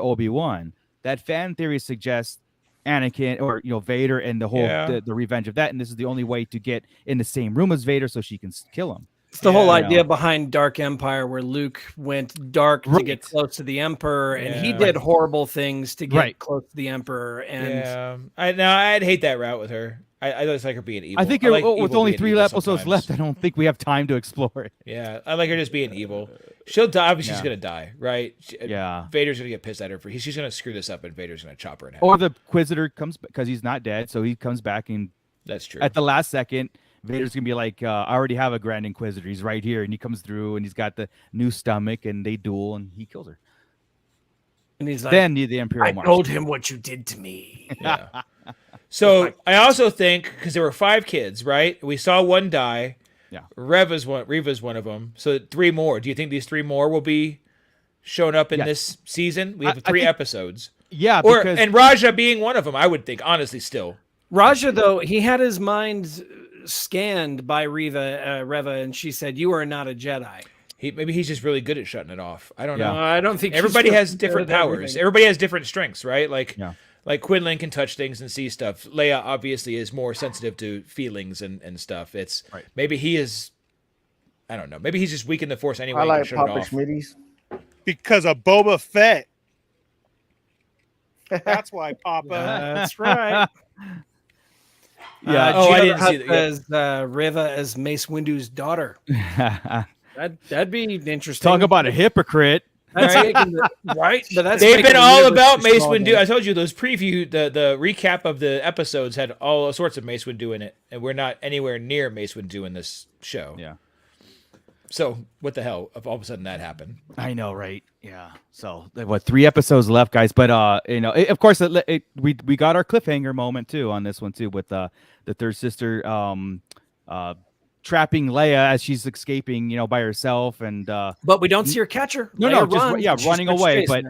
Obi-Wan. That fan theory suggests Anakin or Vader and the whole the revenge of that, and this is the only way to get in the same room as Vader so she can kill him. It's the whole idea behind Dark Empire, where Luke went dark to get close to the Emperor, and he did horrible things to get close to the Emperor. And I'd hate that route with her. I just like her being evil. I think with only 3 episodes left, I don't think we have time to explore it. Yeah, I like her just being evil. She'll die. Obviously, she's gonna die, right? Vader's gonna get pissed at her she's gonna screw this up, and Vader's gonna chop her in half. Or the Inquisitor comes because he's not dead, so he comes back, and that's true. At the last second, Vader's gonna be like, I already have a Grand Inquisitor. He's right here, and he comes through, and he's got the new stomach, and they duel, and he kills her. And he's like, then the Imperial March. I told him what you did to me. Yeah. So I also think, because there were 5 kids, right? We saw one die. Yeah. Reva's one of them. So 3 more. Do you think these 3 more will be showing up in this season? We have 3 episodes. Yeah. And Raja being one of them, I would think, honestly, still. Raja, though, he had his mind scanned by Reva, and she said, "You are not a Jedi." Maybe he's just really good at shutting it off. I don't know. I don't think everybody has different powers. Everything. Everybody has different strengths, right? Like Quinlan can touch things and see stuff. Leia obviously is more sensitive to feelings and stuff. It's maybe he is. I don't know. Maybe he's just weak in the Force anyway. I like shut Papa it off. Schmitty's. Because of Boba Fett. That's why, Papa. That's right. Yeah. I didn't see that. As Reva as Mace Windu's daughter. That'd be interesting. Talk about a hypocrite. That's right? But that's they've been all about Mace Windu. Windu. I told you those preview, the recap of the episodes had all sorts of Mace Windu in it, and we're not anywhere near Mace Windu in this show. Yeah. So what the hell? If all of a sudden that happened, I know, right? Yeah. So 3 episodes left, guys. But of course, we got our cliffhanger moment too on this one too, with the third sister trapping Leia as she's escaping, by herself, and but we don't see her catch her. Running away. But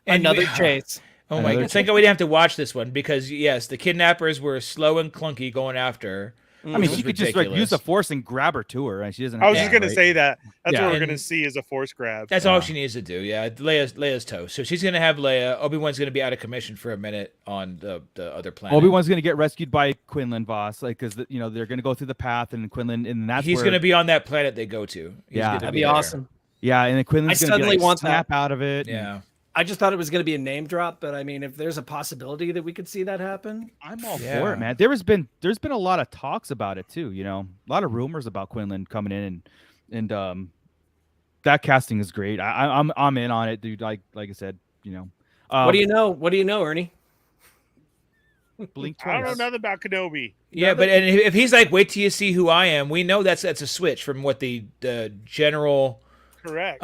another chase. Oh my god! Thank God we didn't have to watch this one, because yes, the kidnappers were slow and clunky going after her. I mean, Which she was could just like use ridiculous. the Force and grab her to her, and she doesn't. I was Yeah, just gonna right? say that. That's Yeah. what we're And- gonna see is a force grab. That's all she needs to do. Yeah, Leia's toast. So she's gonna have Leia. Obi-Wan's gonna be out of commission for a minute on the other planet. Obi-Wan's gonna get rescued by Quinlan Voss, like because they're gonna go through the path, and Quinlan, and that's He's where, gonna be on that planet they go to. He's Yeah. gonna That'd be there. awesome. yeah, and then Quinlan's I gonna be suddenly like, want snap out of it. and Yeah. I just thought it was going to be a name drop, but I mean, if there's a possibility that we could see that happen, I'm all Yeah. for it, man. There's been a lot of talks about it too. A lot of rumors about Quinlan coming in, and that casting is great. I'm in on it, dude. Like I said, what do you know? What do you know, Ernie? Blink I don't know twice. nothing about Kenobi. Yeah, but and if he's like, wait till you see who I am, we know that's a switch from what the general Correct.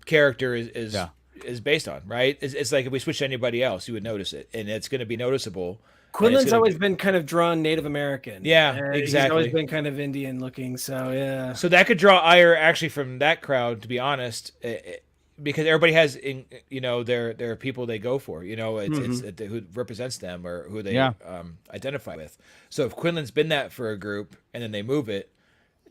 character is Yeah. is based on, right? It's like if we switch to anybody else, you would notice it, and it's going to be noticeable. Quinlan's gonna always be- been kind of drawn Native American. Yeah, And He's exactly. always been kind of Indian looking. So yeah. So that could draw ire actually from that crowd, to be honest, because everybody has, their people they go for. It's who represents them or who they Yeah. identify with. So if Quinlan's been that for a group and then they move it,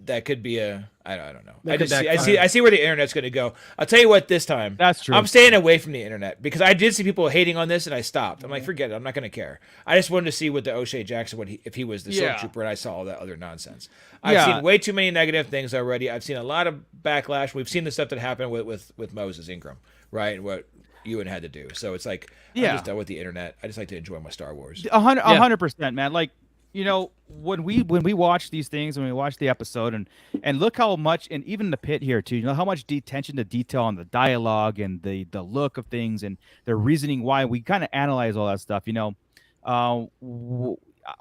that could be I don't know. That could I see where the internet's going to go. I'll tell you what, this time That's true. I'm staying away from the internet because I did see people hating on this and I stopped. I'm like, forget it. I'm not going to care. I just wanted to see what the O'Shea Jackson, if he was the Yeah. stormtrooper, and I saw all that other nonsense. I've Yeah. seen way too many negative things already. I've seen a lot of backlash. We've seen the stuff that happened with Moses Ingram, right? And what Ewan had to do. So it's like, I'm Yeah. just done with the internet. I just like to enjoy my Star Wars. 100%, man. Like, when we watch these things, when we watch the episode, and look how much, and even the pit here too, how much attention to detail on the dialogue and the look of things and the reasoning why we kind of analyze all that stuff.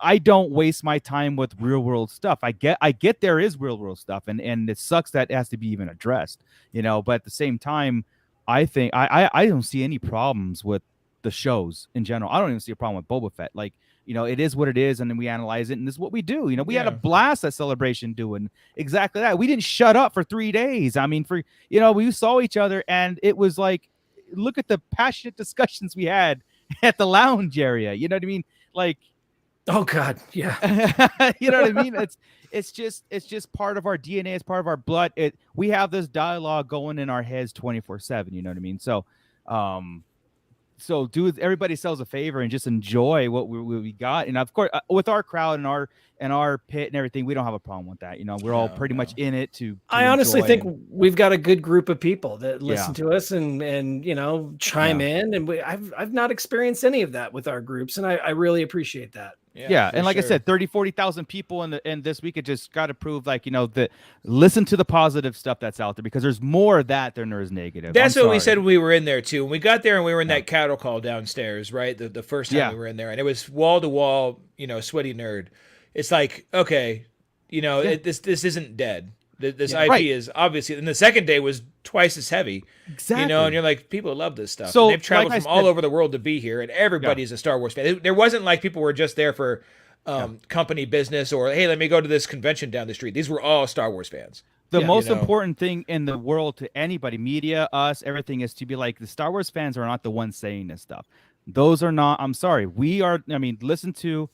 I don't waste my time with real world stuff. I get there is real world stuff, and it sucks that it has to be even addressed. But at the same time, I think I don't see any problems with the shows in general. I don't even see a problem with Boba Fett. Like, it is what it is, and then we analyze it, and this is what we do. We had a Yeah. blast at Celebration doing exactly that. We didn't shut up for 3 days. I mean, we saw each other, and it was like, look at the passionate discussions we had at the lounge area. You know what I mean? Like, Oh God, yeah. you know what I mean? It's just part of our DNA. It's part of our blood. We have this dialogue going in our heads 24/7. You know what I mean? So do everybody sells a favor and just enjoy what we got. And of course, with our crowd and our pit and everything, we don't have a problem with that. We're all No, pretty much in it to I honestly enjoy think and- we've got a good group of people that listen Yeah. to us and chime in, and I've not experienced any of that with our groups, and I really appreciate that. Yeah, for and like I sure. said, 40,000 people in this week. It just got to prove, like, that listen to the positive stuff that's out there, because there's more of that than there is negative. That's I'm what we sorry. said when we were in there too. When we got there and we were in that cattle call downstairs, right? The first time Yeah. we were in there, and it was wall to wall, sweaty nerd. It's like, okay, this isn't dead. This IP Right. is obviously. And the second day was twice as heavy. Exactly. And you're like, people love this stuff. So, And they've traveled like I from all said- over the world to be here, and everybody's a Star Wars fan. There wasn't like people were just there for company business or, hey, let me go to this convention down the street. These were all Star Wars fans. The Yeah, most you know. important thing in the world to anybody, media, us, everything, is to be like, the Star Wars fans are not the ones saying this stuff. Those are not. I'm sorry. We are. I mean, listen to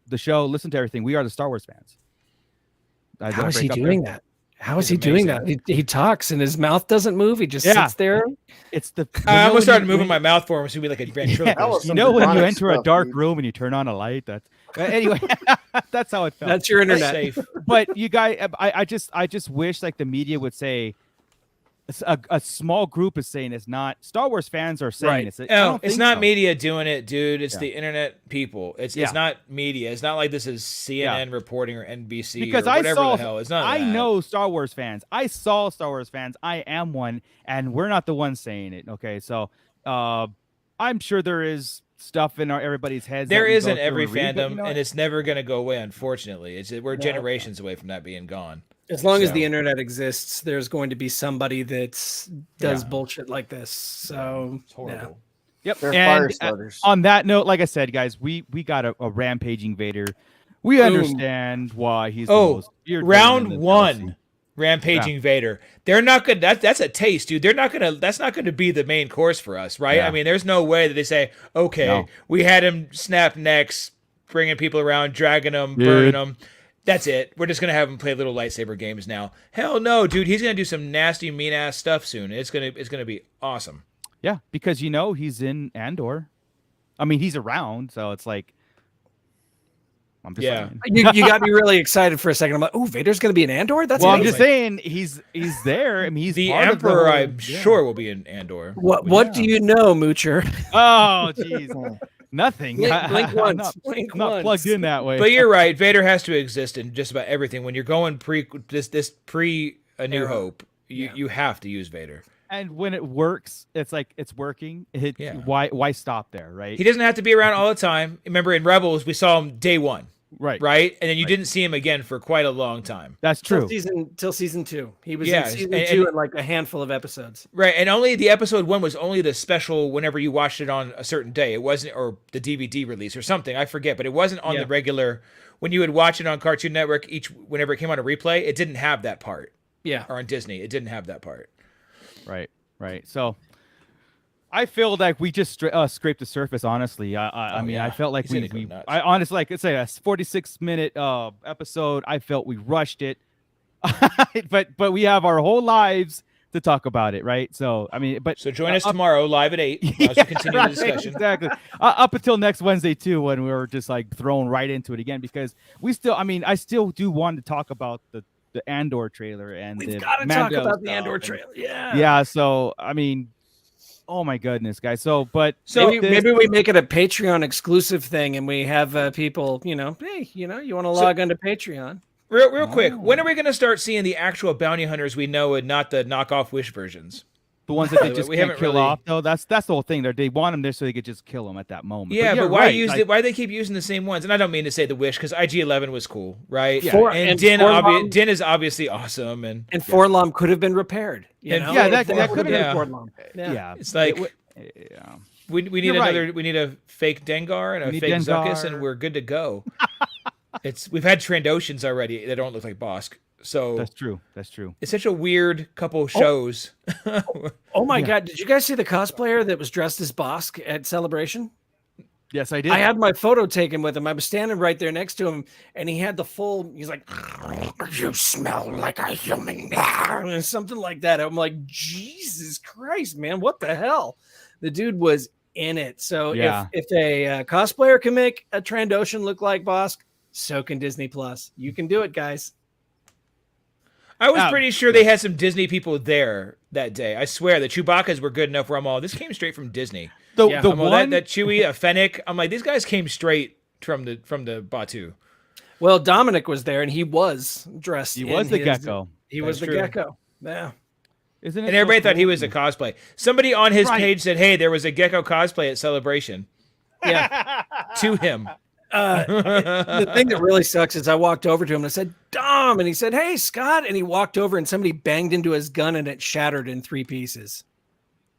the show, listen to everything. We are the Star Wars fans. Did How I is he break up doing there? that? How is He's he doing amazing. that? He talks and his mouth doesn't move. He just Yeah. sits there. It's the. I almost started when moving you- my mouth for him, so it'd be like a ventriloquist. That was You some know when you demonic enter a stuff, dark dude. room and you turn on a light. That's anyway. That's how it felt. That's your That's internet. safe. But you guys, I just wish, like, the media would say, a small group is saying it's not. Star Wars fans are saying Right. it's. I No, don't it's think not so. media doing it, dude. It's Yeah. the internet people. It's Yeah. not media. It's not like this is CNN reporting or NBC Because or I whatever saw, the hell. It's not. I that. know Star Wars fans. I saw Star Wars fans. I am one, and we're not the ones saying it. Okay, so I'm sure there is stuff in everybody's heads. There that we is go in through every and read, but fandom, you know and what? it's never going to go away. Unfortunately, we're Yeah. generations away from that being gone. As long as So- the internet exists, there's going to be somebody that does Yeah. bullshit like this. So It's horrible. Yep. They're And fire starters. on that note, like I said, guys, we got a rampaging Vader. We Boom. understand why he's the Oh, most feared villain in round the one, galaxy. Rampaging Vader. They're not good. That's a taste, dude. They're not gonna. That's not gonna be the main course for us, right? Yeah. I mean, there's no way that they say, okay, No. we had him snap necks, bringing people around, dragging them, Dude. burning them. That's it. We're just gonna have him play little lightsaber games now. Hell no, dude. He's gonna do some nasty, mean ass stuff soon. It's gonna be awesome. Yeah, because he's in Andor. I mean, he's around, so it's like I'm just saying. You got me really excited for a second. I'm like, oh, Vader's going to be in Andor? That's I'm amazing. just saying he's there. I mean, he's the part Emperor. of the I'm sure will be in Andor. What do you know, Moocher? Oh, jeez. Nothing. Blink once. I'm not plugged in that way. But you're right. Vader has to exist in just about everything. When you're going pre A New Hope, you have to use Vader. And when it works, it's like it's working. Why stop there, right? He doesn't have to be around all the time. Remember in Rebels, we saw him day one. Right. And then you didn't see him again for quite a long time. That's true. Till season 2. He was in season 2 in like a handful of episodes. Right. And only the episode 1 was only the special whenever you watched it on a certain day. It wasn't, or the DVD release or something. I forget, but it wasn't on the regular, when you would watch it on Cartoon Network whenever it came on a replay, it didn't have that part. Yeah. Or on Disney, it didn't have that part. Right. So I feel like we just scraped the surface, honestly. I mean, I felt like I honestly, like, it's a 46-minute episode. I felt we rushed it, but we have our whole lives to talk about it, right? So, I mean, so join us tomorrow live at 8 as we continue the discussion. Exactly. Up until next Wednesday too, when we were just like thrown right into it again, because I still do want to talk about the Andor trailer, and we've got to talk about the Andor trailer. Yeah. So, I mean, oh my goodness, guys. So maybe we make it a Patreon exclusive thing, and we have people, hey, you want to log onto Patreon. Real quick, when are we going to start seeing the actual bounty hunters we know and not the knockoff Wish versions? The ones that they just can't kill off, though. That's the whole thing. They want them there so they could just kill them at that moment. Yeah, but why why do they keep using the same ones? And I don't mean to say the Wish, because IG-11 was cool, right? Yeah. And Din is obviously awesome, and Forlom could have been repaired. That could have been Forlom. Yeah, it's like we need another. We need a fake Dengar and a fake Zuckuss, and we're good to go. We've had Trandoshans already that don't look like Bosk. So that's true. It's such a weird couple shows. Oh my God. Did you guys see the cosplayer that was dressed as Bosk at Celebration? Yes, I did. I had my photo taken with him. I was standing right there next to him, and he had he's like, you smell like a human, and something like that. I'm like, Jesus Christ, man, what the hell? The dude was in it. So if a cosplayer can make a Trandoshan look like Bosk, so can Disney Plus. You can do it, guys. I was pretty sure they had some Disney people there that day. I swear the Chewbacca's were good enough where I'm all, this came straight from Disney. The one that Chewie, a Fennec, I'm like, these guys came straight from the Batu. Well, Dominic was there, and he was dressed. He was the gecko. He was the gecko. Yeah. Isn't it? And everybody thought he was a cosplay. Somebody on his page said, hey, there was a gecko cosplay at Celebration. Yeah. To him. The thing that really sucks is I walked over to him and I said, Dom, and he said, hey, Scott, and he walked over and somebody banged into his gun and it shattered in 3 pieces.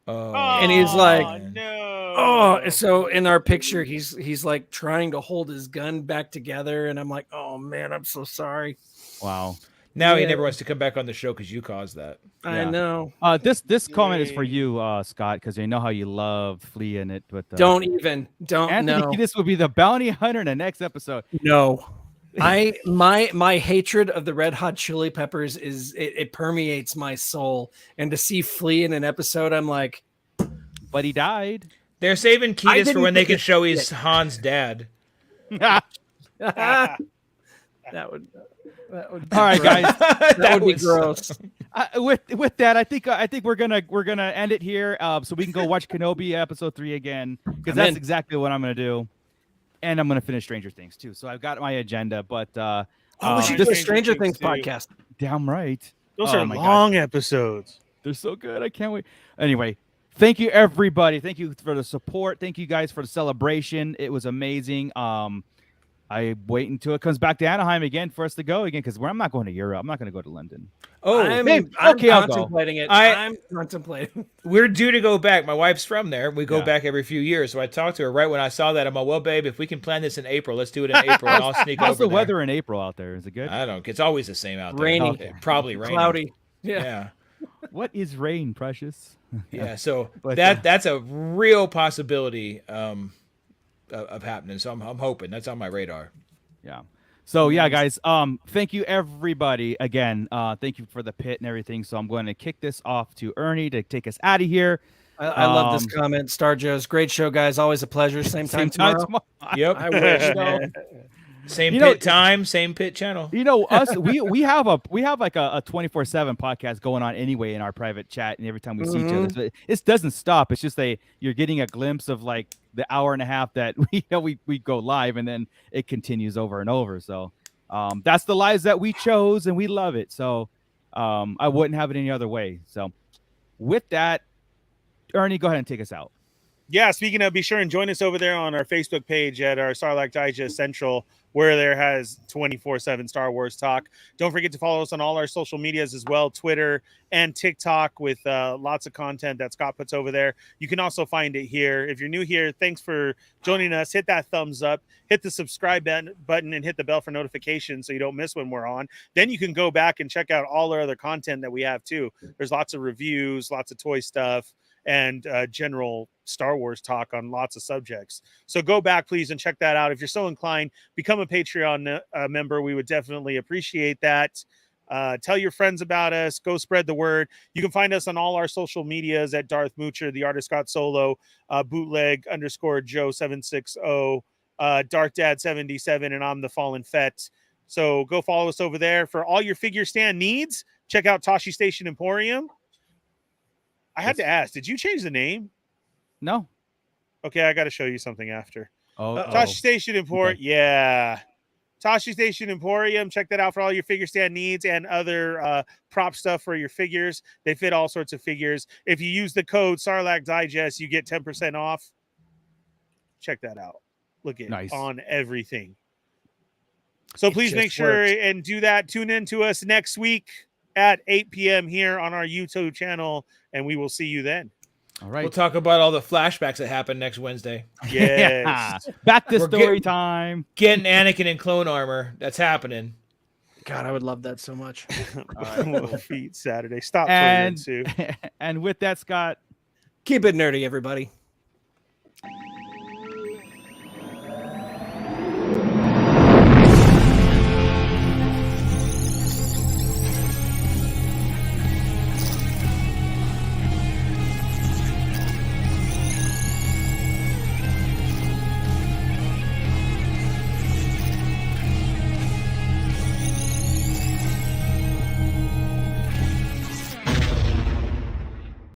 And he's like, no. Oh, so in our picture, he's like trying to hold his gun back together, and I'm like, oh man, I'm so sorry. Wow. Now he never wants to come back on the show because you caused that. I know. This comment is for you, Scott, because I know how you love Flea in it. But don't. Anthony, this will be the bounty hunter in the next episode. No. My hatred of the Red Hot Chili Peppers it permeates my soul, and to see Flea in an episode, I'm like, but he died. They're saving Kiedis for when they can show he's Han's dad. That would be all right, guys. That would be gross. With that, I think we're gonna end it here, so we can go watch Kenobi episode 3 again, because that's exactly what I'm gonna do, and I'm gonna finish Stranger Things too. So I've got my agenda, but we should do a Stranger Things podcast. Damn right. Those are long episodes. They're so good. I can't wait. Anyway, thank you everybody. Thank you for the support. Thank you guys for the celebration. It was amazing. I wait until it comes back to Anaheim again for us to go again, because I'm not going to Europe. I'm not going to go to London. Oh, I'm contemplating it. I'm contemplating. We're due to go back. My wife's from there. We go back every few years. So I talked to her right when I saw that. I'm like, well, babe, if we can plan this in April, let's do it in April, and I'll sneak over. How's the weather in April out there? Is it good? I don't know. It's always the same out there. Rainy. Okay. Probably rainy. Cloudy. Yeah. What is rain, precious? Yeah. So that's a real possibility of happening. So I'm hoping that's on my radar. Yeah. So yeah, Nice. guys. Thank you everybody again. Thank you for the pit and everything. So I'm going to kick this off to Ernie to take us out of here. I love this Um, comment. Star Joe's great show, guys. Always a pleasure. Same time tomorrow. Yep. I wish. Same You know- pit time, same pit channel. You know, us we have like a 24/7 podcast going on anyway in our private chat, and every time we see each other, so it doesn't stop. It's just you're getting a glimpse of like the hour and a half that we go live, and then it continues over and over. So that's the lives that we chose, and we love it. So I wouldn't have it any other way. So with that, Ernie, go ahead and take us out. Yeah, speaking of, be sure and join us over there on our Facebook page at our Sarlacc Digest Central, where there has 24/7 Star Wars talk. Don't forget to follow us on all our social medias as well, Twitter and TikTok, with lots of content that Scott puts over there. You can also find it here. If you're new here, thanks for joining us. Hit that thumbs up, hit the subscribe button, and hit the bell for notifications so you don't miss when we're on. Then you can go back and check out all our other content that we have too. There's lots of reviews, lots of toy stuff, and general Star Wars talk on lots of subjects. So go back, please, and check that out. If you're so inclined, become a Patreon member. We would definitely appreciate that. Tell your friends about us. Go spread the word. You can find us on all our social medias at Darth Moocher, the artist Scott Solo, bootleg _ Joe 760, Darth Dad 77, and I'm the Fallen Fett. So go follow us over there. For all your figure stand needs, check out Tashi Station Emporium. I had to ask, did you change the name? No. Okay, I got to show you something after. Oh, Tashi Station Emporium. Okay. Yeah. Tashi Station Emporium. Check that out for all your figure stand needs and other prop stuff for your figures. They fit all sorts of figures. If you use the code Sarlacc Digest, you get 10% off. Check that out. Look at Nice. on everything. So It please just make sure works. and do that. Tune in to us next week at 8 p.m. here on our YouTube channel, and we will see you then. All right. We'll talk about all the flashbacks that happen next Wednesday. Yes. Back to We're story getting- time. Getting Anakin in clone armor. That's happening. God, I would love that so much. Little feet Saturday. Stop And Sue. and with that, Scott. Keep it nerdy, everybody.